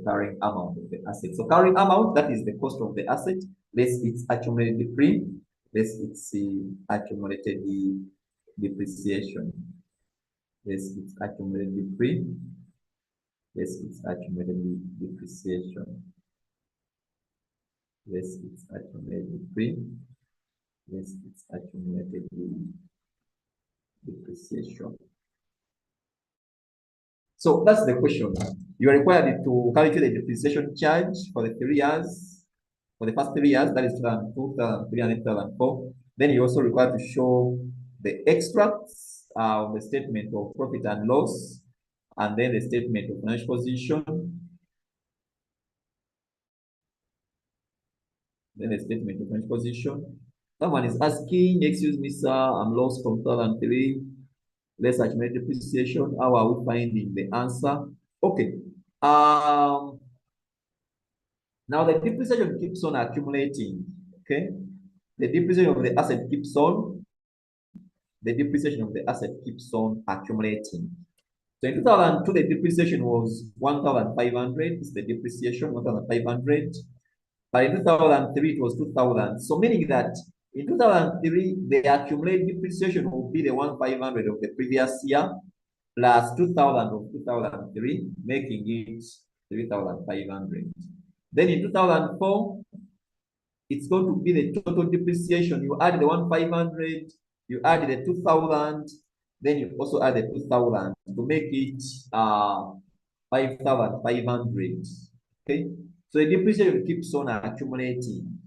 carrying amount of the asset. So carrying amount, that is the cost of the asset, less its accumulated free, less its accumulated depreciation, less its accumulated free, less its accumulated depreciation, less its accumulated free, less its accumulated depreciation. So that's the question. You are required to calculate the depreciation charge for the 3 years, for the first 3 years, that is 2002, 2003, and 2004. Then you also required to show the extracts of the statement of profit and loss, and then the statement of financial position, then the statement of financial position. Someone is asking, excuse me, sir, I'm lost from 2003. Let's accumulate depreciation. How are we finding the answer? Okay. Now the depreciation keeps on accumulating. Okay. The depreciation of the asset keeps on. The depreciation of the asset keeps on accumulating. So in 2002, the depreciation was 1,500. It's the depreciation 1,500. But in 2003, it was 2,000. So meaning that in 2003, the accumulated depreciation will be the 1,500 of the previous year plus 2,000 of 2003, making it 3,500. Then in 2004, it's going to be the total depreciation. You add the 1,500, you add the 2,000, then you also add the 2,000 to make it 5,500. Okay, so the depreciation keeps on accumulating.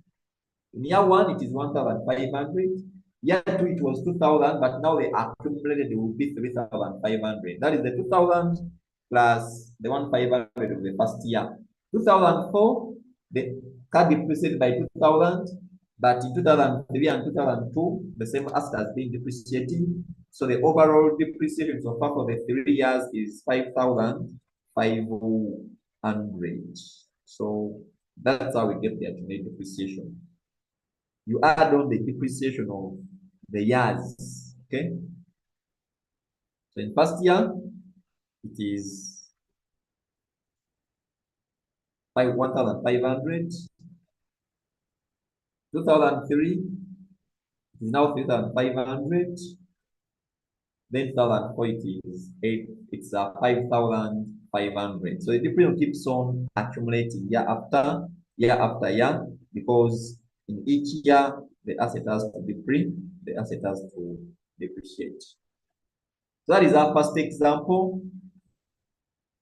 In year 1, it is 1,500. Year 2, it was 2,000, but now the accumulated will be 3,500. That is the 2,000 plus the 1,500 of the first year. 2004, the car depreciated by 2,000, but in 2003 and 2002, the same asset has been depreciating. So the overall depreciation so far for the 3 years is 5,500. So that's how we get the accumulated depreciation. You add on the depreciation of the years. Okay. So in first year, it is 1,500. 2003 is now 3,500. Then 2004 it is 5,500. So the depreciation keeps on accumulating year after year because in each year the asset has to depreciate. So that is our first example.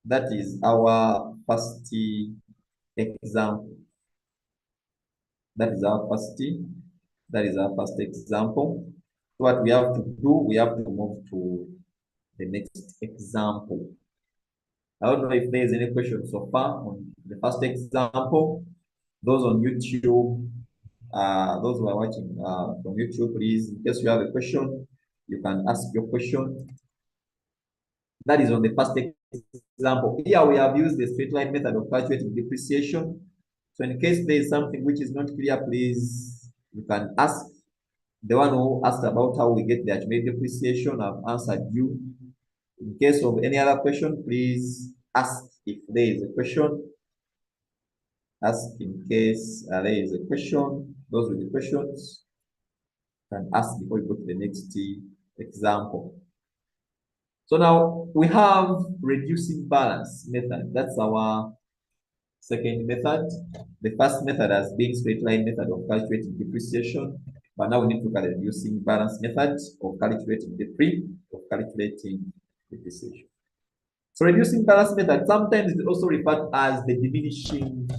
That is our first example. That is our first example. So what we have to do, we have to move to the next example. I don't know if there's any question so far on the first example. Those on YouTube, those who are watching from YouTube, please, in case you have a question, you can ask your question. That is on the first example. Here we have used the straight line method of calculating depreciation. So in case there is something which is not clear, please, you can ask. The one who asked about how we get the accumulated depreciation, I've answered you. In case of any other question, please ask if there is a question. Ask in case there is a question. Those with the questions can ask before we go to the next example. So now we have reducing balance method. That's our second method. The first method has been straight line method of calculating depreciation, but now we need to look at the reducing balance method of calculating depreciation. So reducing balance method sometimes is also referred as the diminishing.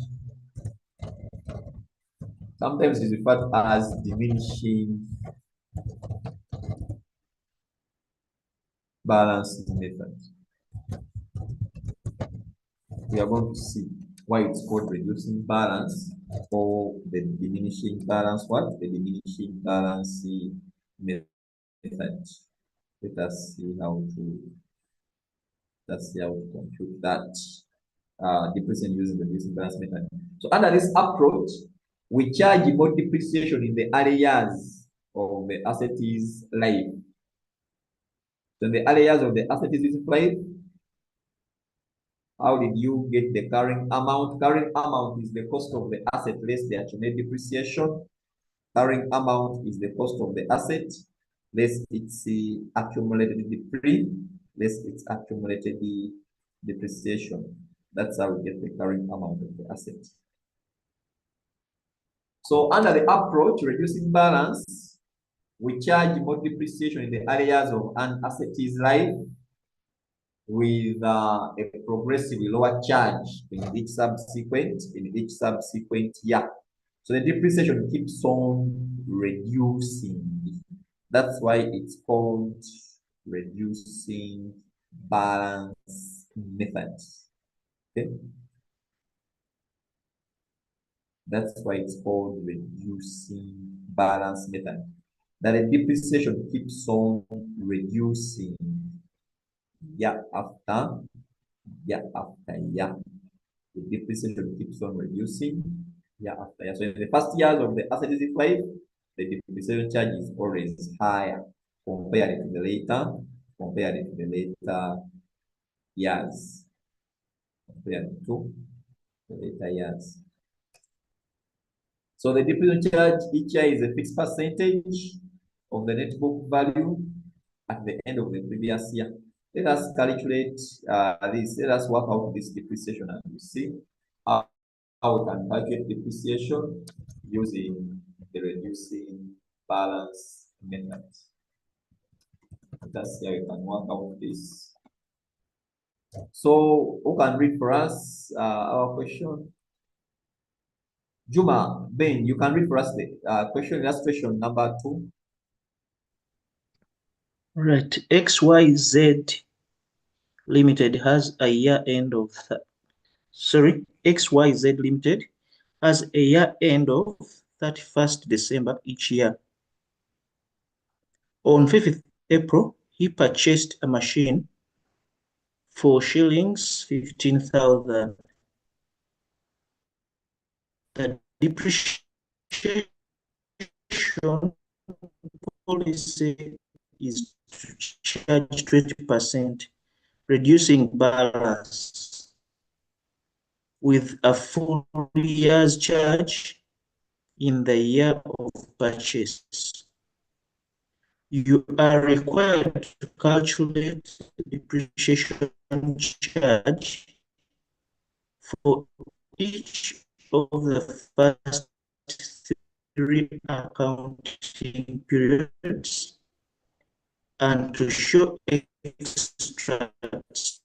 Sometimes it's referred as diminishing balance method. We are going to see why it's called reducing balance or the diminishing balance. What? The diminishing balance method. Let us see how to compute that depreciation using the reducing balance method. So under this approach, we charge more depreciation in the early years of the asset's life. So in the early years of the asset's life, how did you get the carrying amount? Carrying amount is the cost of the asset less the accumulated depreciation. Carrying amount is the cost of the asset less its accumulated less its accumulated depreciation. That's how we get the carrying amount of the asset. So under the approach reducing balance, we charge more depreciation in the early years of an asset's life with a progressively lower charge in each subsequent year. So the depreciation keeps on reducing. That's why it's called reducing balance method. Okay. That's why it's called reducing balance method. That the depreciation keeps on reducing year after year. The depreciation keeps on reducing year after year. So in the first years of the asset life, the depreciation charge is always higher compared to the later years. Compared to the later years. So the depreciation charge each year is a fixed percentage of the net book value at the end of the previous year. Let us calculate this. Let us work out this depreciation and you see how we can calculate depreciation using the reducing balance method. Let us see how we can work out this. So who can read for us our question? Juma, Ben, you can read for us the question, illustration number 2. Right. XYZ Limited has a year end of XYZ Limited has a year end of 31st December each year. On 5th April, he purchased a machine for shillings 15,000. The depreciation policy is to charge 20%, reducing balance with a full year's charge in the year of purchase. You are required to calculate depreciation charge for each of the first 3 accounting periods and to show extracts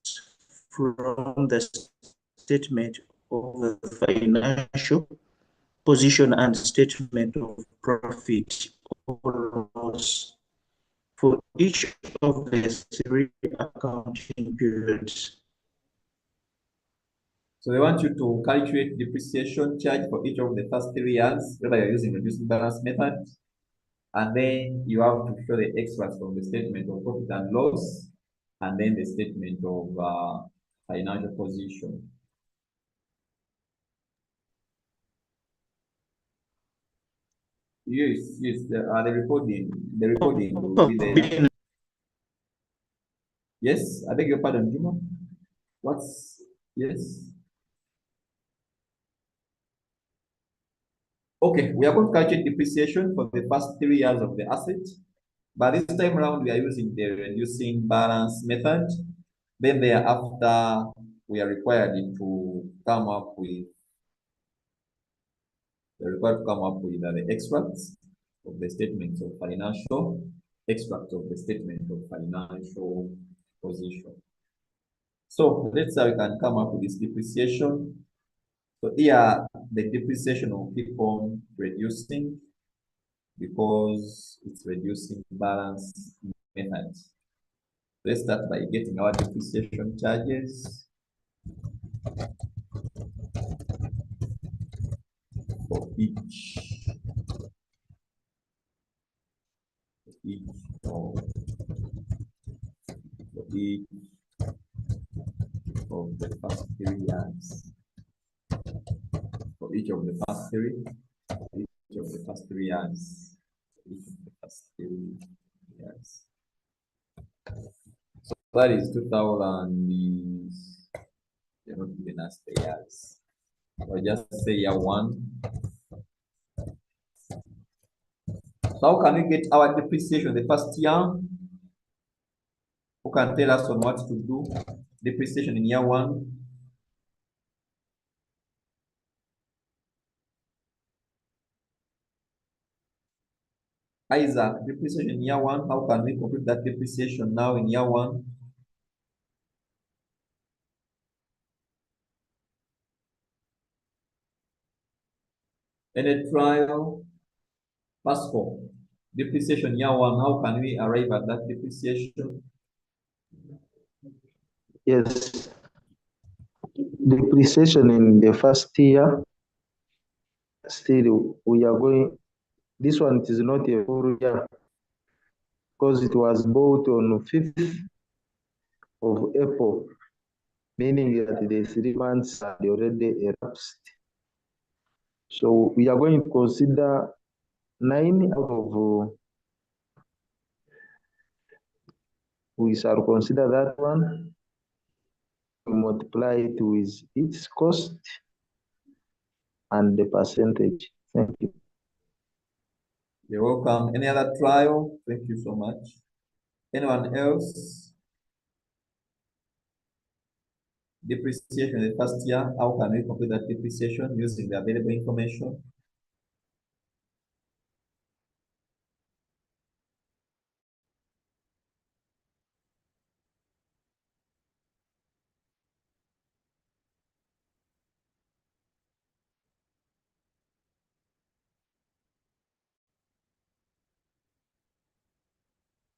from the statement of the financial position and statement of profit or loss for each of the 3 accounting periods. So they want you to calculate depreciation charge for each of the first 3 years, whether you're using reducing balance method, and then you have to show the extracts from the statement of profit and loss, and then the statement of financial position. Yes, the recording will be there. Yes, I beg your pardon, Juma. Yes? Okay, we are going to calculate depreciation for the first 3 years of the asset. But this time around, we are using the reducing balance method. Then thereafter, we are required to come up with the extracts of the statements of financial, extracts of the statement of financial position. So let's say we can come up with this depreciation. So here, the depreciation will keep on reducing because it's reducing balance method. Let's start by getting our depreciation charges for each of, for each of the past 3 years. For each of the past three, each of the past 3 years, each of the past 3 years. So that is 2000. You're not giving us the years. Or just say year one. So how can we get our depreciation the first year? Who can tell us on what to do? Depreciation in year one. Isaac, depreciation in year one. How can we complete that depreciation now in year one? Any trial? Pascal, depreciation year one. How can we arrive at that depreciation? Yes. Depreciation in the first year, still we are going, this one it is not a full year because it was bought on 5th of April, meaning that the 3 months are already elapsed. So we are going to consider 9 out of, we shall consider that one, multiply it with its cost and the percentage. Thank you. You're welcome. Any other trial? Thank you so much. Anyone else? Depreciation in the first year. How can we complete that depreciation using the available information?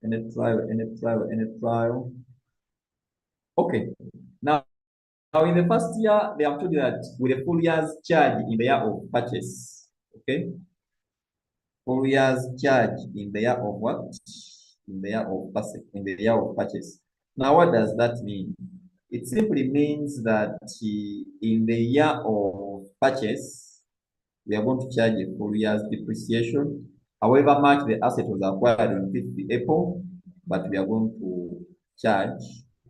Any trial? Okay. Now in the first year, they have told you that with a full year's charge in the year of purchase. Okay? Full year's charge in the year of what? In the year of purchase. Now, what does that mean? It simply means that in the year of purchase, we are going to charge a full year's depreciation. However much the asset was acquired on 5th April, but we are going to charge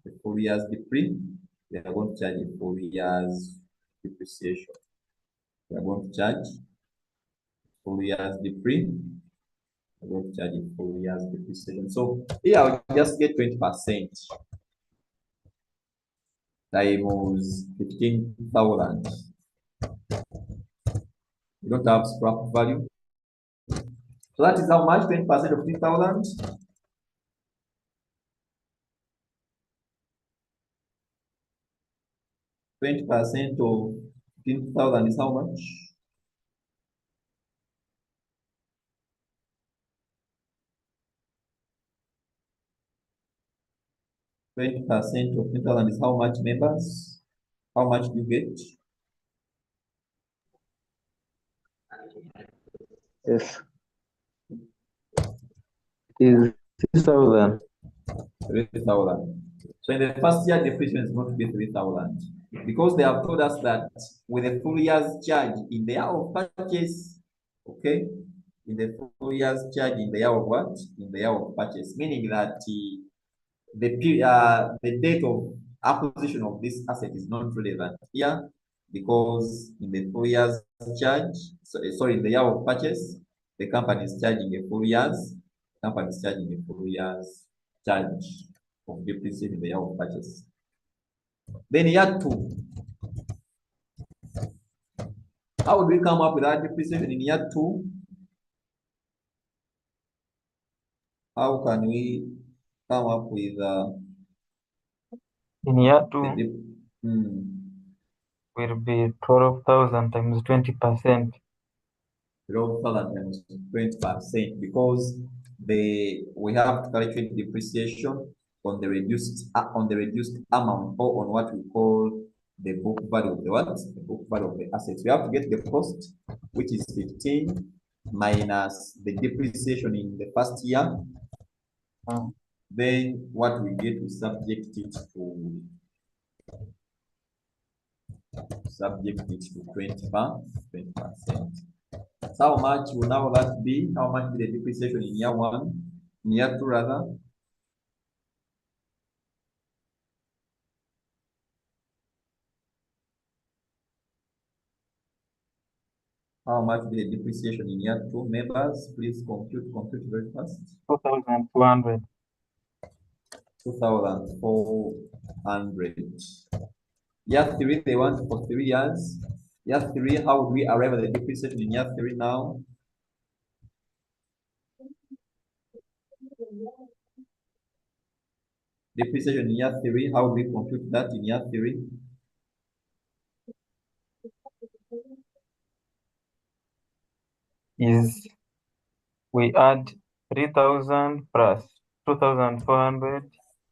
a full year's depreciation. We are going to charge a full year's depreciation. We are going to charge full year's depreciation. We are going to charge a full year's depreciation. So here I'll just get 20% times 15,000. We don't have scrap value. So that is how much? 20% of 15,000. 20% of 15,000 is how much? 20% of 10,000 is how much members? How much do you get? Yes. It is 6,000. 3,000. So in the first year, depreciation is going to be 3,000 because they have told us that with a full year's charge in the year of purchase, okay, in the full year's charge in the year of what? In the year of purchase, meaning that the date of acquisition of this asset is not relevant here because in the full year's charge, sorry, in the year of purchase, the company is charging a full year's, charge of depreciation in the year of purchase. Then year two, how would we come up with that depreciation in year two? How can we come up with In year the 2 will be 12,000 times 20%. 12,000 times 20% because we have to calculate depreciation on the reduced amount or on what we call the book value of the what? The book value of the assets. We have to get the cost, which is 15 minus the depreciation in the first year. Then what we get, we subject it to 20%. So how much will now that be? How much will the depreciation in year one, in year two rather? How much will the depreciation in year two? Members, please compute very fast. 4,400. 2,400. Year three, they want for 3 years. Year three, how would we arrive at the depreciation in year three now? Depreciation in year three, how would we compute that in year three? Is we add 3,000 plus 2,400,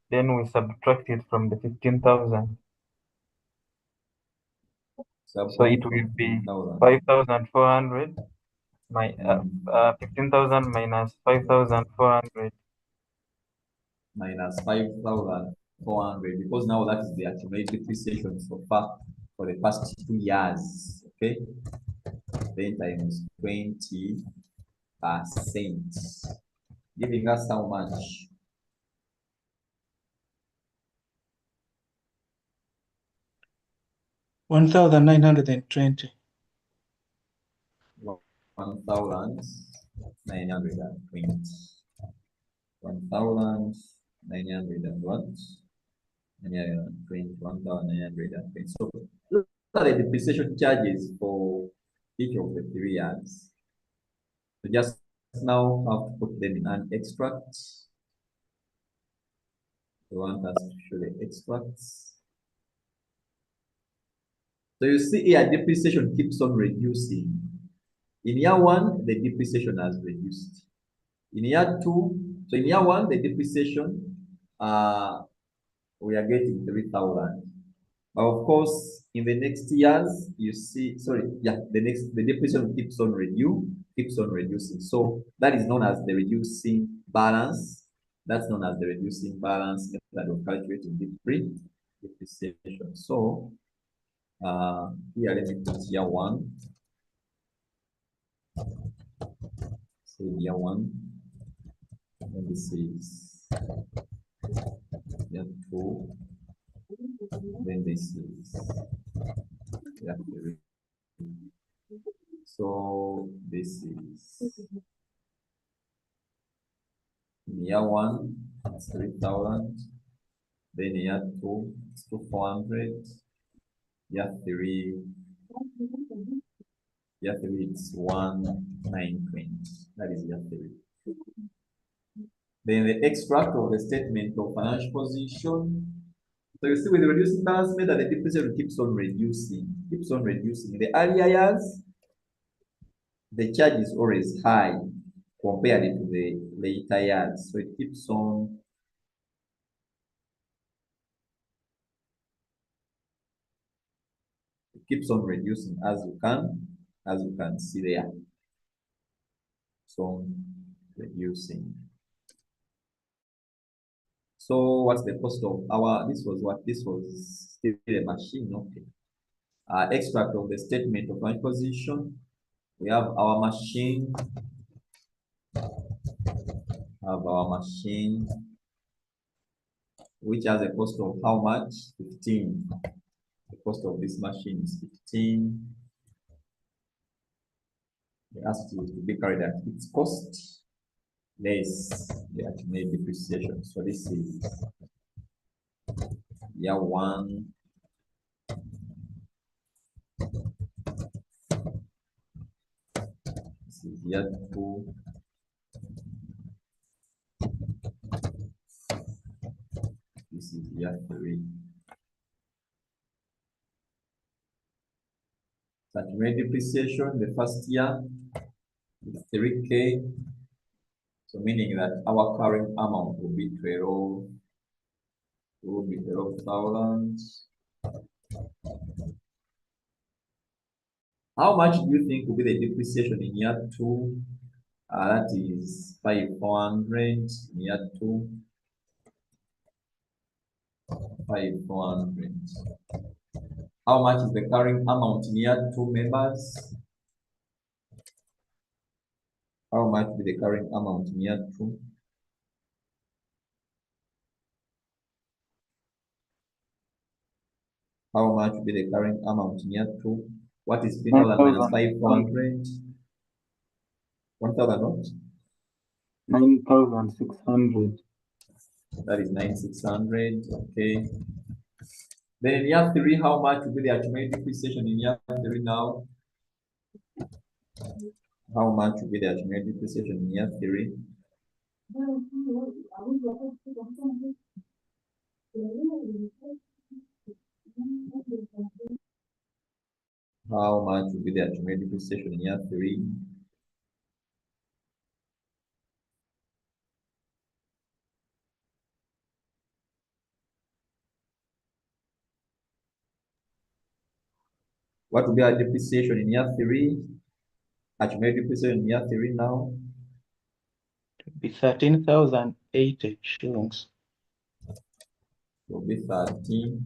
then we subtract it from the 15,000. So it will be 5,400. 15,000 minus 5,400. Minus 5,400 because now that is the accumulated depreciation so far for the past 2 years. Okay, then times 20%, giving us how much? $1,920. 1,920. 1,920. 1,920. So those are the depreciation charges for each of the 3 years. So just now have to put them in an extract. We want us to show the extracts. So you see here, depreciation keeps on reducing. In year one, the depreciation has reduced. In year two, so in year one, the depreciation, we are getting 3,000. But of course, in the next years, you see, the depreciation keeps on reducing. So that is known as the reducing balance. That's known as the reducing balance method of calculating depreciation. So here, let me put year one. Say year one. And this is year two. Then this is year three. So this is year one, it's 3,000. Then year two, it's 2,400. Year three, it's 1,920. That is year three. Then the extract of the statement of financial position. So you see, with the reducing balance method, the depreciation keeps on reducing. In the earlier years, the charge is always high compared to the later years. So it keeps on keeps on reducing as you can see there. So reducing. So what's the cost of our, this was still a machine, okay. Extract of the statement of financial position. We have our machine, which has a cost of how much? 15. The cost of this machine is 15. They asked you to be carried at its cost less the accumulated depreciation. So this is year 1. This is year 2. This is year 3. Accumulated depreciation, the first year is 3K. So meaning that our current amount will be 12,000. How much do you think will be the depreciation in year 2? That is 5,400 in year 2. 5,400. How much is the current amount in year 2, members? How much will be the current amount in year 2? How much will be the current amount in year 2? What is 3,000 minus 5,400? 1,000 what? 9,600. That is 9,600. Okay. Then in year 3, how much will be the accumulated depreciation in year 3 now? How much will be the accumulated depreciation in year 3? How much will be the accumulated depreciation in year 3? What will be our depreciation in year 3? Accumulated depreciation in year 3 now? It will be 13,080 shillings. It will be 13.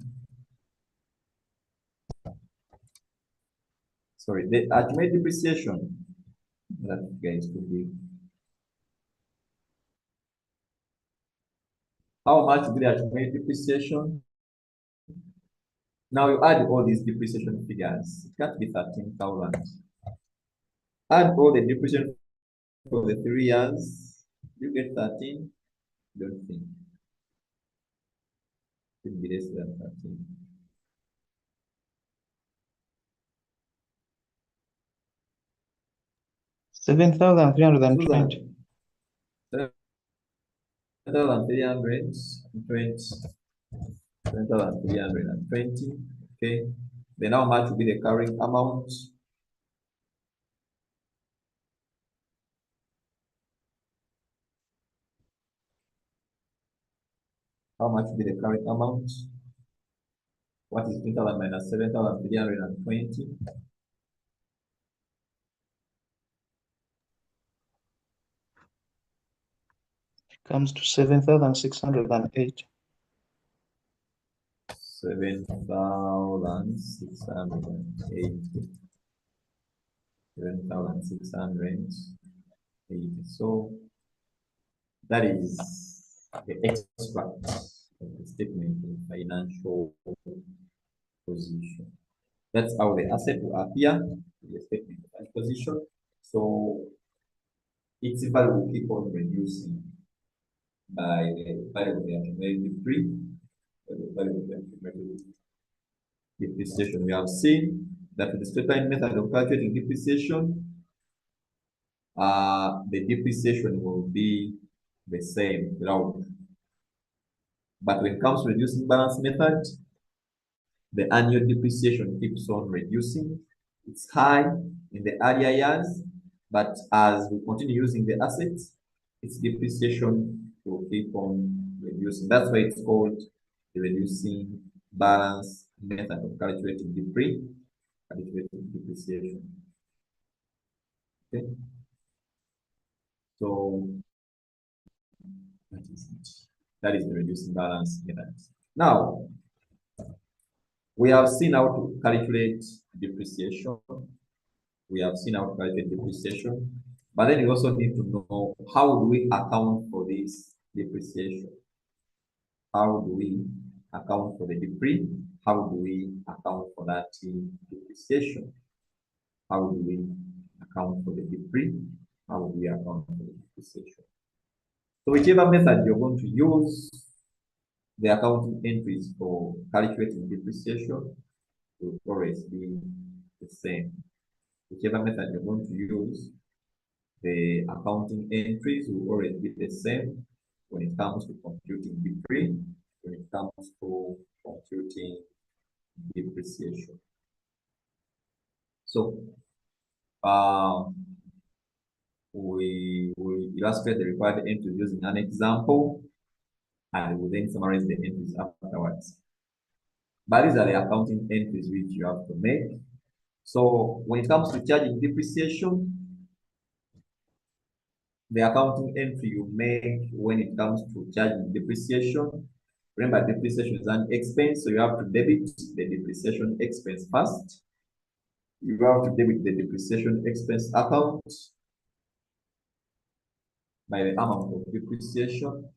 Sorry, the accumulated depreciation. That guys to be. How much will be the accumulated depreciation? Now you add all these depreciation figures. It can't be 13,000. Add all the depreciation for the 3 years. You get 13? Don't think. It will be less than 13. 7,320. 7,320. 7,320. Okay. Then how much will be the carrying amount? How much will be the carrying amount? What is 3,000 minus 7,320? Comes to 7,608. 7,680. 7,680. So that is the extract of the statement of financial position. That's how the asset will appear in the statement of financial position. So its value will keep on reducing by the value of the accumulated depreciation. We have seen that with the straight line method of calculating depreciation, the depreciation will be the same throughout. But when it comes to reducing balance method, the annual depreciation keeps on reducing. It's high in the earlier years, but as we continue using the assets, its depreciation will keep on reducing. That's why it's called the reducing balance method of calculating depreciation. calculated depreciation. Okay. So that is it. That is the reducing balance method. Now, we have seen how to calculate depreciation. We have seen how to calculate depreciation. But then you also need to know, how do we account for this depreciation? How do we account for the debris? How do we account for that depreciation? How do we account for the debris? How do we account for the depreciation? So whichever method you're going to use, the accounting entries for calculating depreciation will always be the same. Whichever method you're going to use, the accounting entries will always be the same when it comes to computing debris, when it comes to computing depreciation. So we will illustrate the required entries using an example, and we will then summarize the entries afterwards. But these are the accounting entries which you have to make. So when it comes to charging depreciation, the accounting entry you make when it comes to charging depreciation, remember depreciation is an expense, so you have to debit the depreciation expense first. You have to debit the depreciation expense account by the amount of depreciation.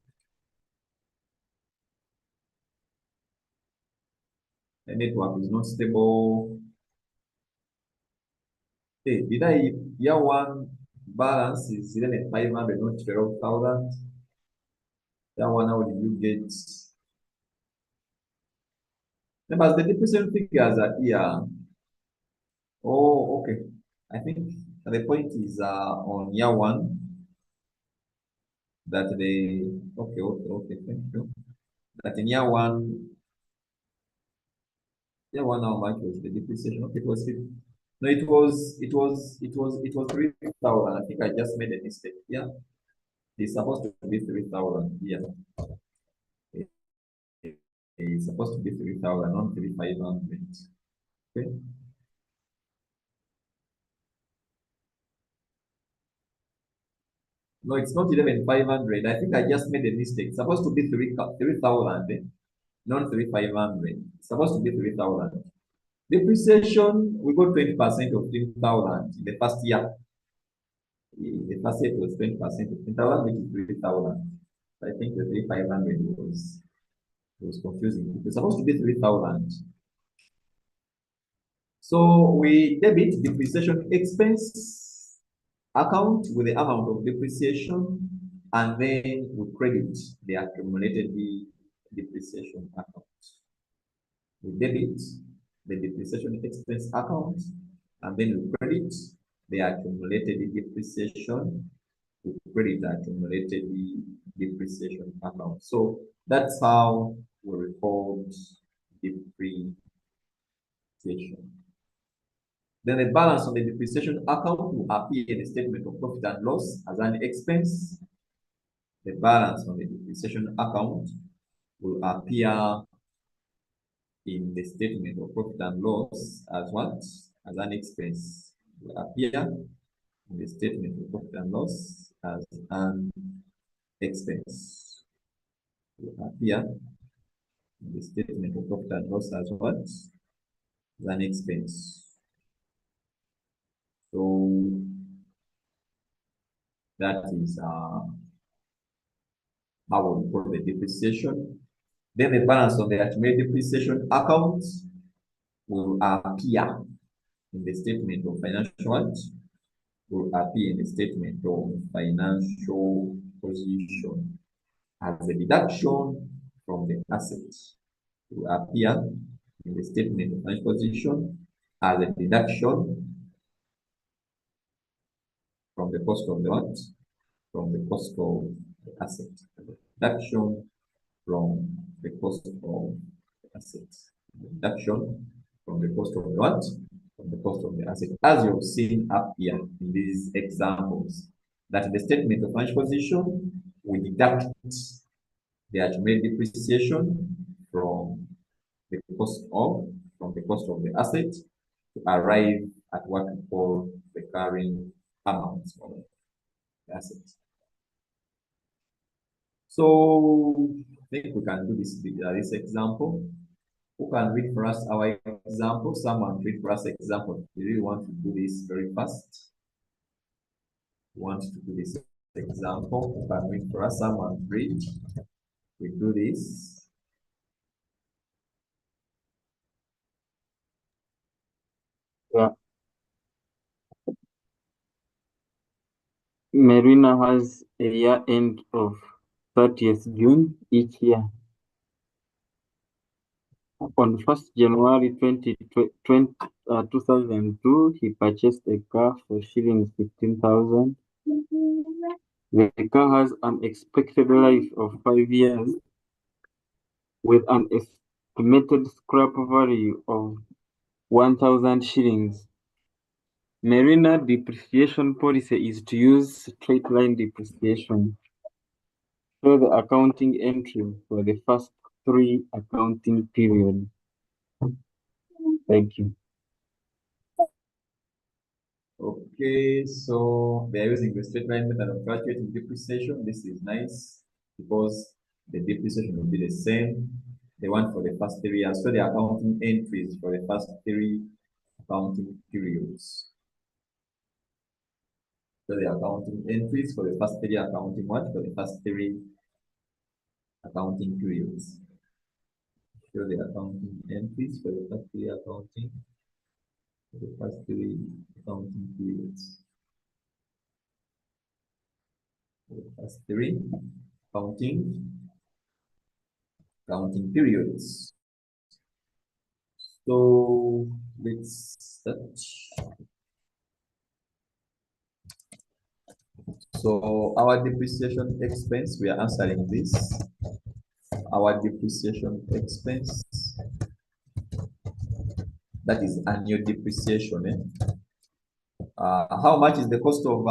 The network is not stable. Hey, did I year one balance is 11,500, not 12,000? That one, how did you get? Remember, the depreciation figures are here. Oh, okay. I think the point is on year one that they, okay, thank you. That in year one, how much was the depreciation? Okay, it was 50. No, it was 3,000. I think I just made a mistake. Yeah, it's supposed to be 3,000. Yeah, it's supposed to be 3,000, not 3,500. Okay. No, it's not 11,500. I think I just made a mistake. It's supposed to be 3,000, not 3,500. It's supposed to be 3,000. Depreciation, we got 20% of 3,000 in the first year. The first year was 20% of 3,000, which is 3,000. So I think the 3,500 was confusing. It's supposed to be 3,000. So we debit depreciation expense account with the amount of depreciation, and then we credit the accumulated depreciation account. We debit the depreciation expense account, and then we credit the accumulated depreciation. We credit the accumulated depreciation account. So that's how we record depreciation. Then the balance on the depreciation account will appear in the statement of profit and loss as an expense. The balance on the depreciation account will appear in the statement of profit and loss as what? As an expense. It will appear in the statement of profit and loss as an expense. It will appear in the statement of profit and loss as what? As an expense. So that is how we report the depreciation. Then the balance on the accumulated depreciation account will appear in the statement of financial will appear in the statement of financial position as a deduction from the assets. It will appear in the statement of financial position as a deduction from the cost of the what? From the cost of the asset. Deduction from the cost of the assets. Deduction from the cost of the what? From the cost of the asset. As you've seen up here in these examples, that in the statement of financial position, we deduct the accumulated depreciation from the cost of the asset, to arrive at what we call the carrying amount of the asset. So I think we can do this example. Who can read for us our example? Someone read for us example. Do you want to do this very fast? Want to do this example? Who can read for us? Someone read. We do this. Yeah. Marina has a year end of 30th June each year. On 1st January 2002, he purchased a car for shillings 15,000. The car has an expected life of 5 years with an estimated scrap value of 1,000 shillings. Marina depreciation policy is to use straight line depreciation. Show the accounting entry for the first 3 accounting periods. Thank you. Okay, so they are using the straight line method of calculating depreciation. This is nice because the depreciation will be the same. They want for the first 3 years. So the accounting entries for the first 3 accounting periods. So the accounting entries for the first 3 accounting what? For the first 3 accounting periods. Show the accounting entries for the first 3 accounting. For the first 3 accounting periods. For the first 3 counting periods. So let's start. So our depreciation expense, we are answering this. Our depreciation expense, that is annual depreciation. How much is the cost of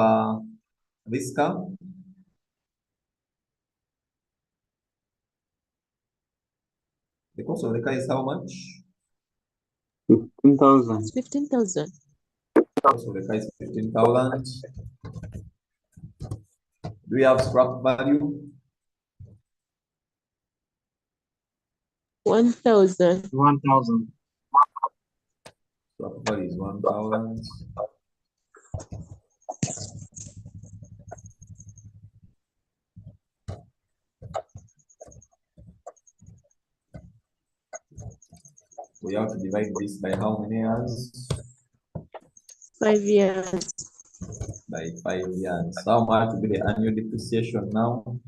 this car? The cost of the car is how much? 15,000. 15,000. Cost of the car is 15,000. Do we have scrap value? 1,000. 1,000. Scrap value is 1,000. We have to divide this by how many years? 5 years. By 5 years. How much will be the annual depreciation now?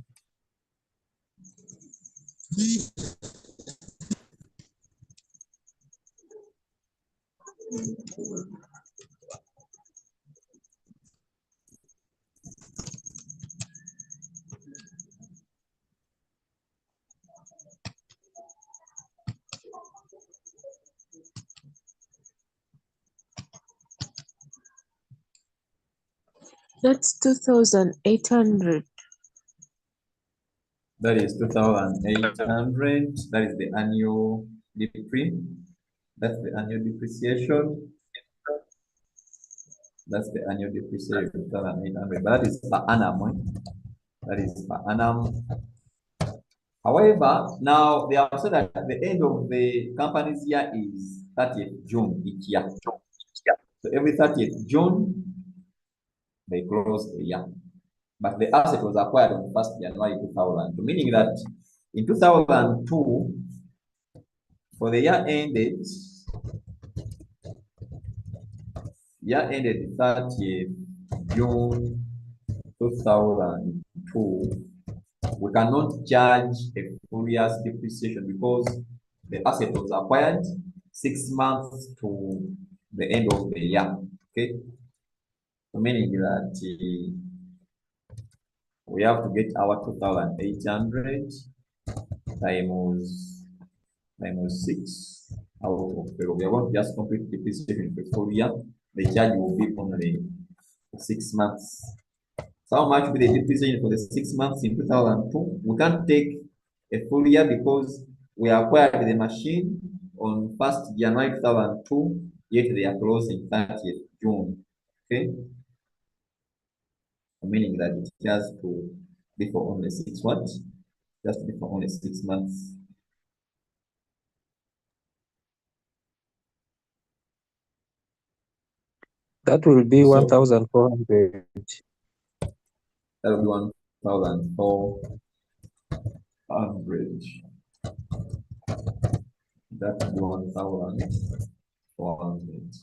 That's 2,800. That is 2,800. That is the annual depreciation. That's the annual depreciation. That's the annual depreciation, 2,800. But that is per annum. That is per annum. However, now they have said that the end of the company's year is 30th June each year. So every 30th June, they close the year. But the asset was acquired on 1st January 2002, meaning that in 2002, for the year ended 30th June 2002, we cannot charge a full year's depreciation because the asset was acquired 6 months to the end of the year. Okay, so meaning that we have to get our 2,800 times 6 out of 12. We are going to just complete depreciation for full year. The charge will be only 6 months. So how much will be the depreciation for the 6 months in 2002? We can't take a full year because we acquired the machine on 1st January 2002. yet they are closing 30th June. Okay, meaning that it has to be for only 6 months, just be for only 6 months. That will be So 1,400. that will be 1,400. That will be 1,400.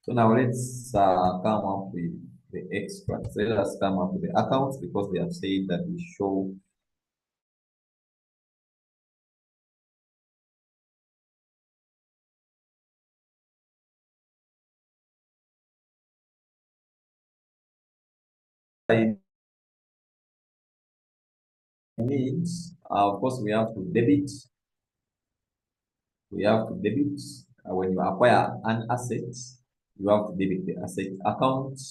So now let's come up with the extracts. Let us come up with the accounts because they have said that we show needs. Of course, we have to debit. We have to debit when you acquire an asset. You have to debit the asset account.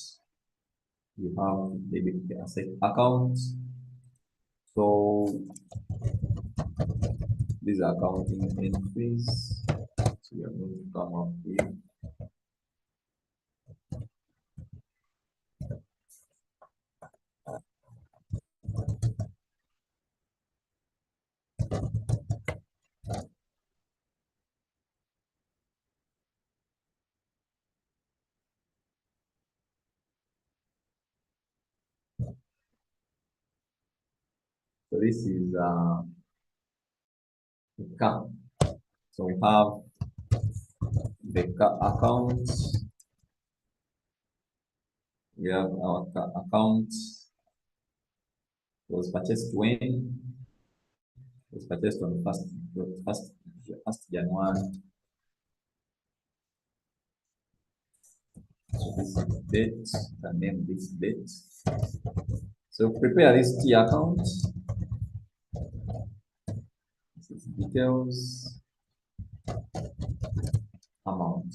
You have to debit the asset account. So these are accounting entries. So we are going to come up with so this is the car. So we have the car account. We have our car account. Was purchased when? Was purchased on first January. So this is the date. Can name this date. So prepare this T account. This is details. Amount.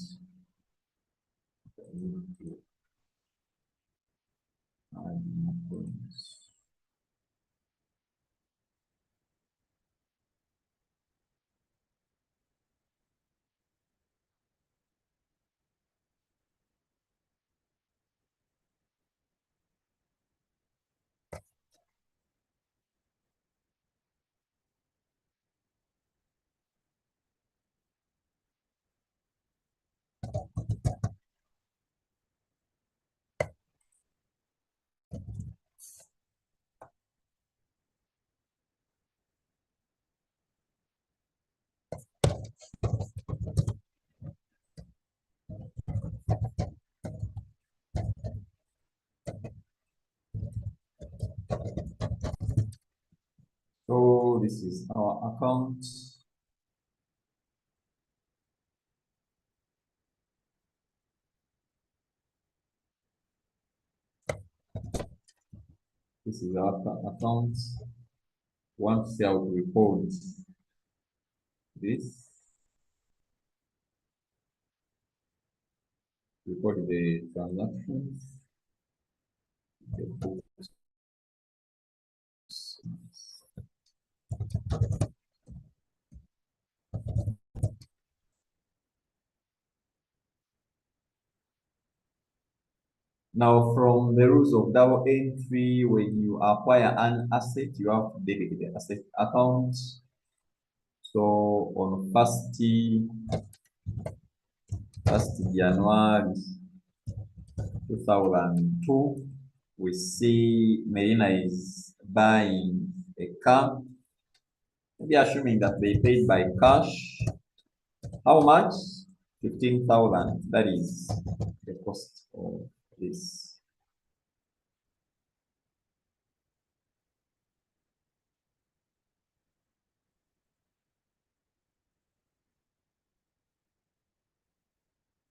So this is our account. This is our account. Want to see how to report this. Report the transactions. The books. Now, from the rules of double entry, when you acquire an asset, you have to debit the asset account. So on first January 2002, we see Melina is buying a car. Maybe assuming that they paid by cash. How much? 15,000. That is the cost of this.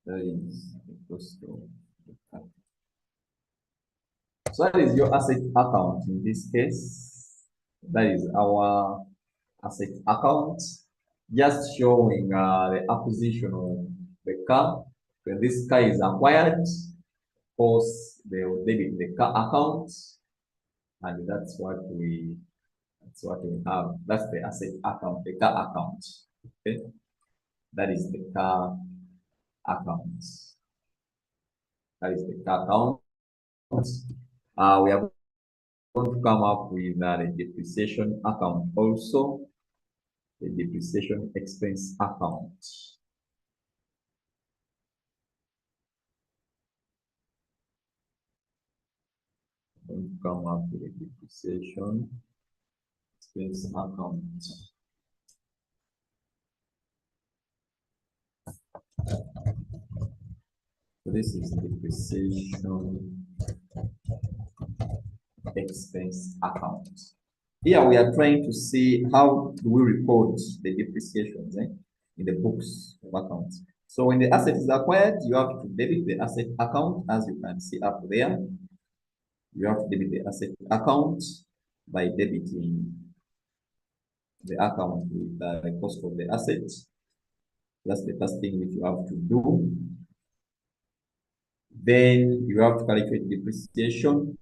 That is the cost of the car. So that is your asset account in this case. That is our asset account, just showing the acquisition of the car. When this car is acquired, of course, they will debit the car account, and that's what we have. That's the asset account, the car account. Okay. That is the car account. That is the car account. We are going to come up with the depreciation account also, the depreciation expense account. Going to come up with a depreciation expense account. So this is depreciation expense account. Here we are trying to see how do we record the depreciations in the books of accounts. So when the asset is acquired, you have to debit the asset account, as you can see up there. You have to debit the asset account by debiting the account with the cost of the asset. That's the first thing which you have to do. Then you have to calculate depreciation.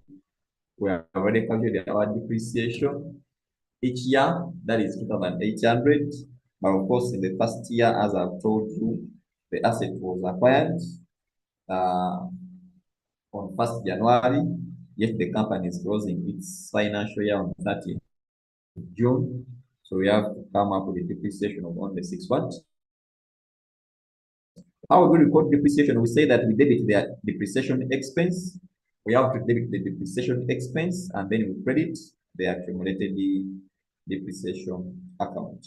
We have already calculated our depreciation each year, that is 2,800. But of course, in the first year, as I've told you, the asset was acquired on 1st January, yet the company is closing its financial year on 30th June. So we have to come up with a depreciation of only 6 months. How we record depreciation? We say that we debit the depreciation expense. We have to debit the depreciation expense and then we credit the accumulated depreciation account.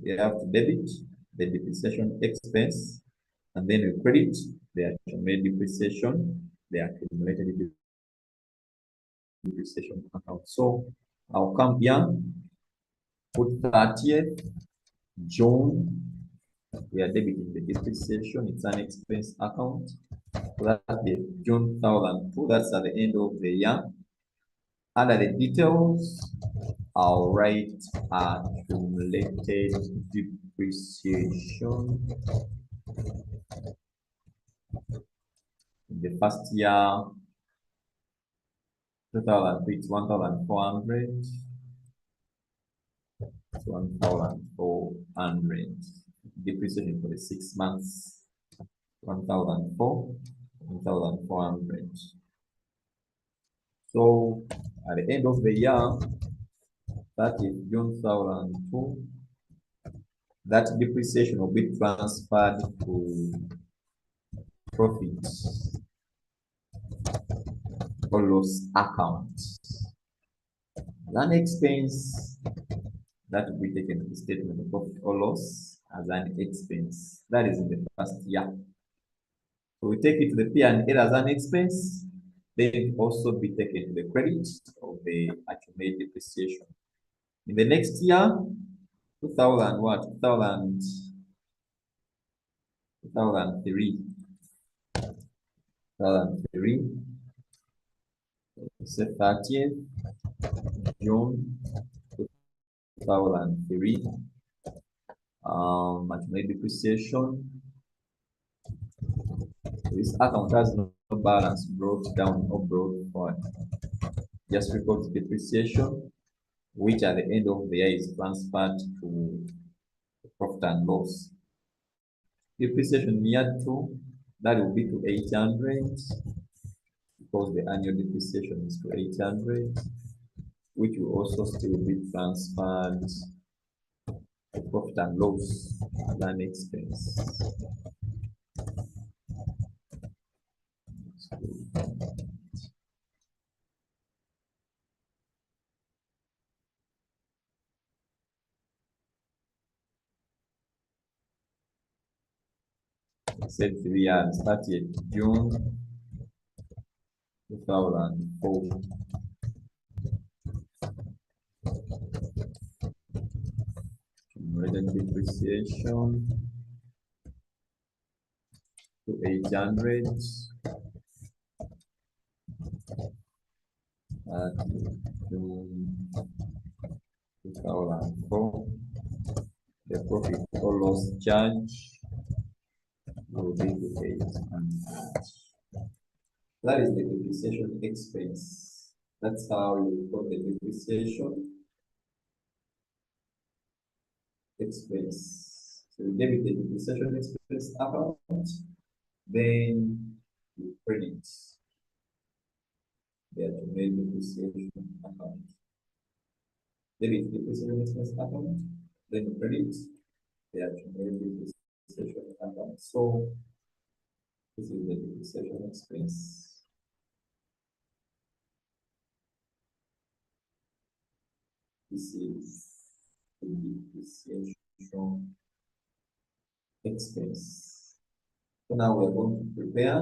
We have to debit the depreciation expense and then we credit the accumulated depreciation, the accumulated depreciation account. So I'll come here, put 30th June. We are debiting the depreciation. It's an expense account. So that's the June 2002. That's at the end of the year. Under the details, I'll write accumulated depreciation. In the first year, 2003, it's 1,400. 1,400. Depreciation for the 6 months, 1,400. So at the end of the year, that is June 2002, that depreciation will be transferred to profit or loss account. An expense that will be taken to the statement of profit or loss as an expense. That is in the first year. So we take it to the P&L as an expense, then it also be taken to the credit of the accumulated depreciation. In the next year, 2000 what? 2003. 2003. Say 30th June 2003. Accumulated depreciation. This account has no balance brought down or brought forward. Just records depreciation, which at the end of the year is transferred to profit and loss. Depreciation year 2, that will be to 800, because the annual depreciation is to 800, which will also still be transferred to profit and loss as an expense. Said 3 years, 30th June 2004. Accumulated depreciation to 800. June 2004. The profit or loss charge will be to 800. That is the depreciation expense. That's how you report the depreciation expense. So you debit the depreciation expense account, then you credit the accumulated depreciation account. Debit the depreciation expense account, then you credit the accumulated depreciation account. So this is the depreciation expense. This is the depreciation expense. So now we are going to prepare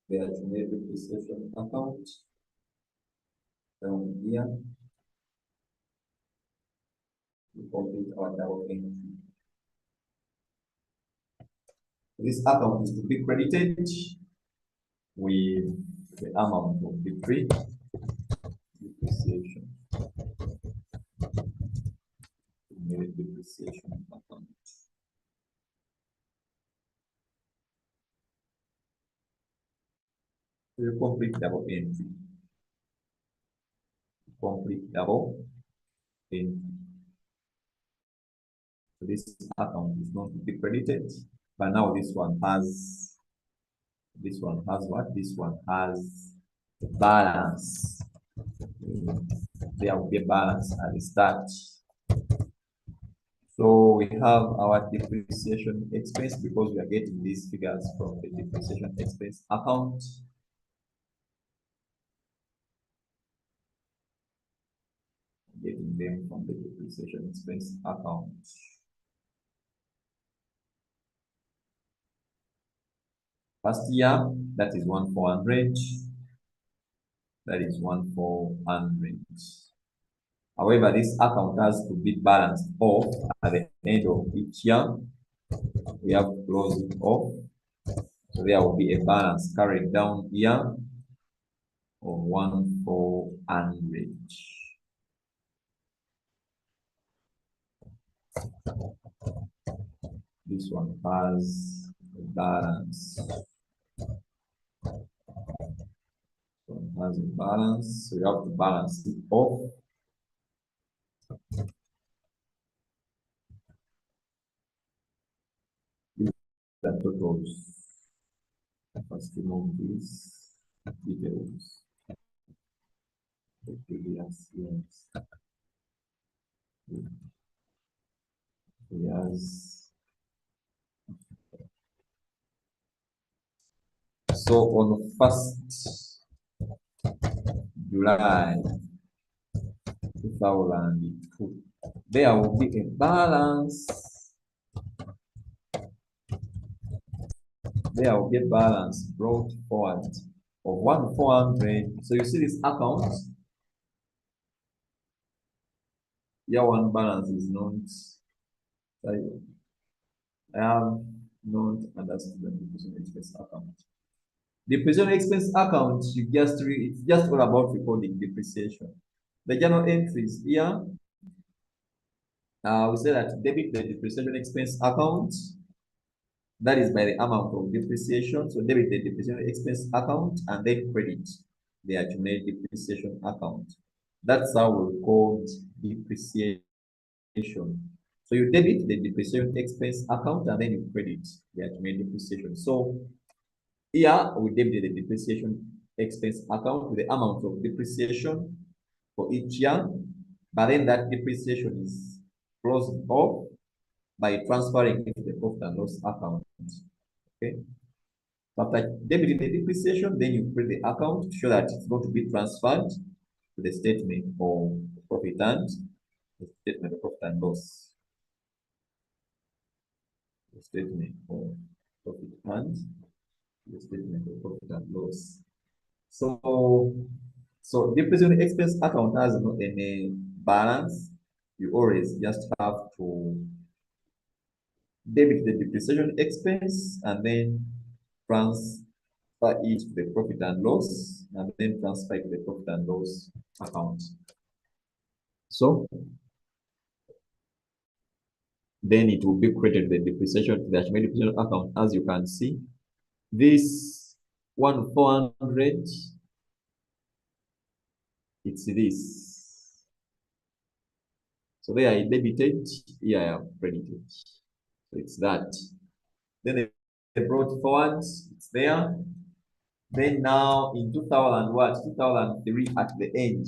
the accumulated depreciation account down here. We complete our double entry. This account is to be credited with the amount of the depreciation. Depreciation account. So you complete double entry. Complete double entry. So this account is not to be credited, but now this one has what? This one has balance. There will be a balance at the start. So we have our depreciation expense because we are getting these figures from the depreciation expense account. Getting them from the depreciation expense account. First year, that is 1,400. That is 1,400. However, this account has to be balanced off at the end of each year. We have to close it off. So there will be a balance carried down here of 1,400. This one has a balance. So it has a balance, so you have to balance it off. The totals. First remove these details. The previous years. Years. So on 1st July 2002, there will be a balance. There will be a balance brought forward of 1,400. So you see this account. Year one balance is not. I have not understood the depreciation expense account. Depreciation expense account, it's just all about recording depreciation. The journal entries here, we say that debit the depreciation expense account. That is by the amount of depreciation. So debit the depreciation expense account and then credit the accumulated depreciation account. That's how we record depreciation. So you debit the depreciation expense account and then you credit the accumulated depreciation. So here we debit the depreciation expense account with the amount of depreciation for each year, but then that depreciation is closed off by transferring it to the profit and loss account. Okay. So after debiting the depreciation, then you create the account to show that it's going to be transferred to the statement of profit and the statement of profit and loss. The statement of profit and the statement of profit and loss. So depreciation expense account has not any balance. You always just have to debit the depreciation expense and then transfer it to the profit and loss, and then transfer it to the profit and loss account. So then it will be credited the depreciation to the accumulated depreciation account. As you can see, this 1,400, it's this. So there I debited, here I have credited. it's that. Then they brought forward, it's there. Then now in 2000 what? 2003 at the end,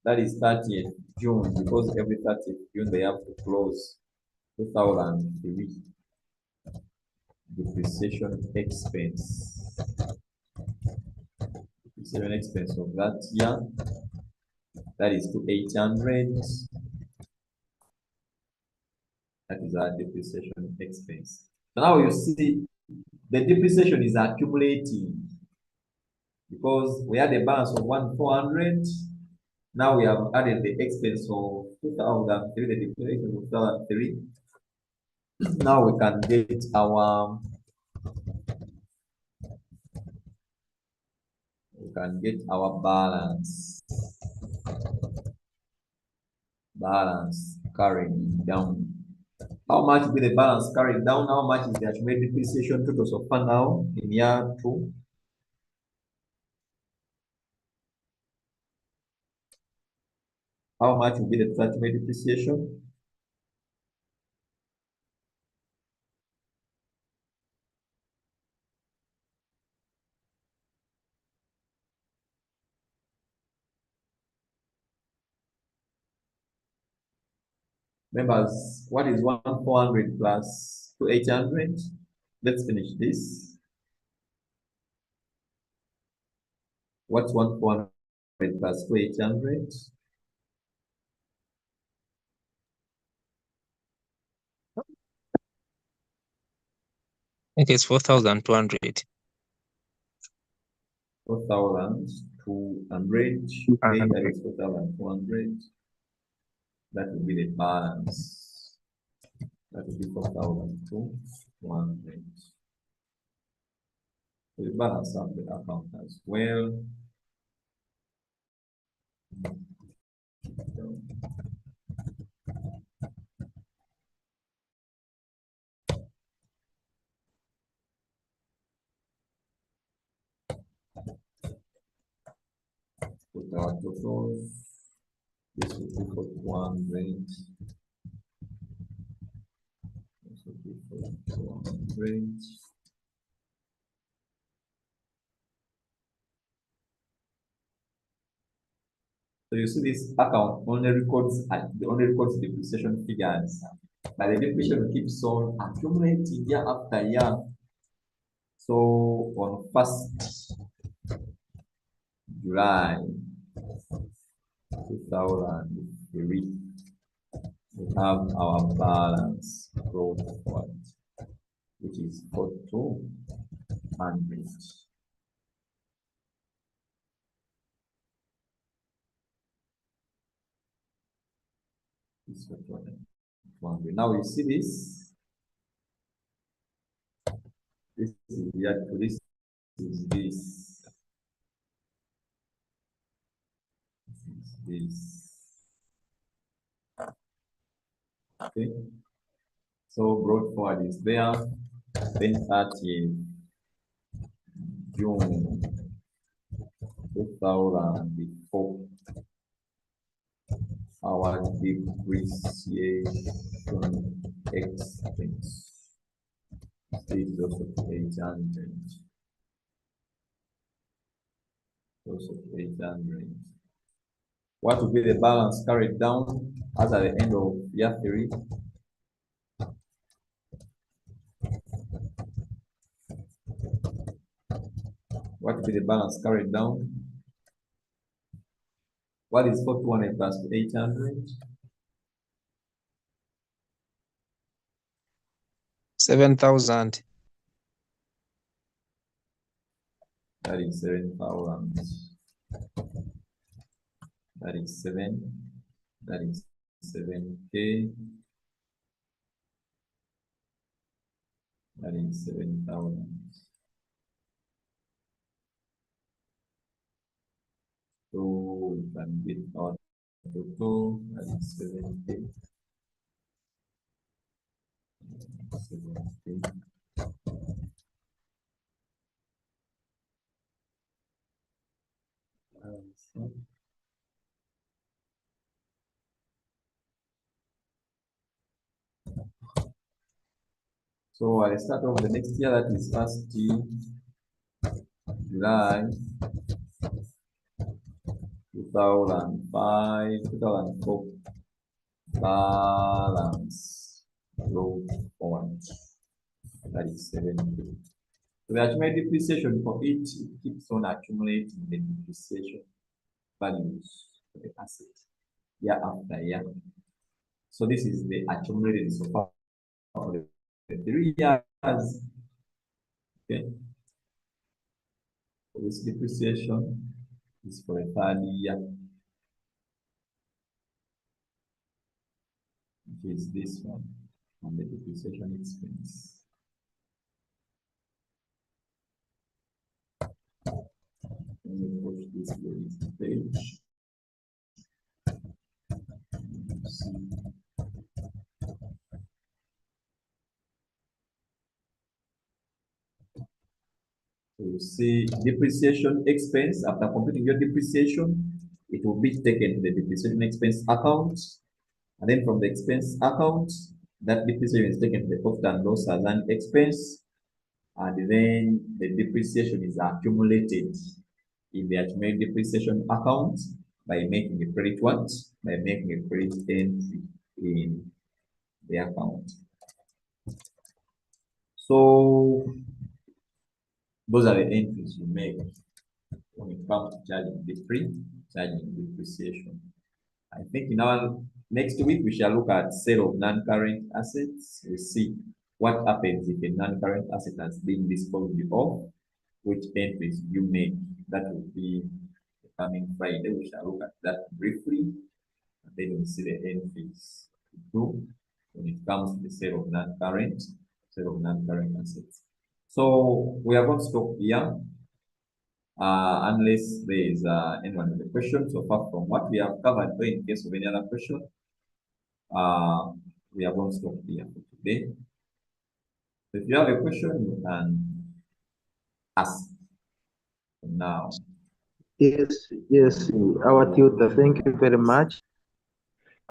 that is 30th June, because every 30th June they have to close 2003 depreciation expense. Depreciation expense of that year, that is to 800. That is our depreciation expense. So now you see the depreciation is accumulating because we had a balance of 1,400. Now we have added the expense of 2003, the depreciation of 2003. Now we can get our balance carried down. How much will be the balance carried down? How much is the accumulated depreciation total so far now in year 2? How much will be the accumulated depreciation? Members, what is 1,400 plus 2,800? Let's finish this. What's 1,400 plus 2,800? I think it's 4,200. 4,200. Okay, that is 4,200. That will be the balance. That will be 4,200. So the balance of the account as well. Put our totals. This will be for 200. This will be for 200. So you see this account only records depreciation figures, but the depreciation keeps on accumulating year after year. So on 1st July 2003, we have our balance brought forward, which is 4,200. This 4,200. Now you see this. This is here to this is this. This. Okay. So brought forward is there. Then 30th June 2004. Our depreciation expense is also 800. Also 800. What will be the balance carried down as at the end of year 3? What will be the balance carried down? What is 4,200 plus 800? 7,000. That is 7,000. That is 7. That is 7K. That is 7,000. So we can get our total, that is 7K. 7K. So I'll start off the next year, that is 1st July 2005, 2004. Balance row forward. That is 70. So the accumulated depreciation for it keeps on accumulating the depreciation values for the asset year after year. So this is the accumulated so far for the 3 years. Okay. So this depreciation is for the 3rd year, which is this one on the depreciation expense. Let me push this to this page. See. So you see depreciation expense. After completing your depreciation, it will be taken to the depreciation expense account. And then from the expense account, that depreciation is taken to the profit and loss as an expense. And then the depreciation is accumulated in the accumulated depreciation account by making a credit what? By making a credit entry in the account. So those are the entries you make when it comes to charging depreciation. I think in our next week we shall look at sale of non-current assets. We see what happens if a non-current asset has been disposed of, which entries you make. That will be the coming Friday. We shall look at that briefly, and then we'll see the entries to do when it comes to the sale of non-current assets. So we are going to stop here. Unless there is anyone with a question. So far from what we have covered, so in case of any other question, we are going to stop here for today. So if you have a question, you can ask now. Yes, our tutor, thank you very much.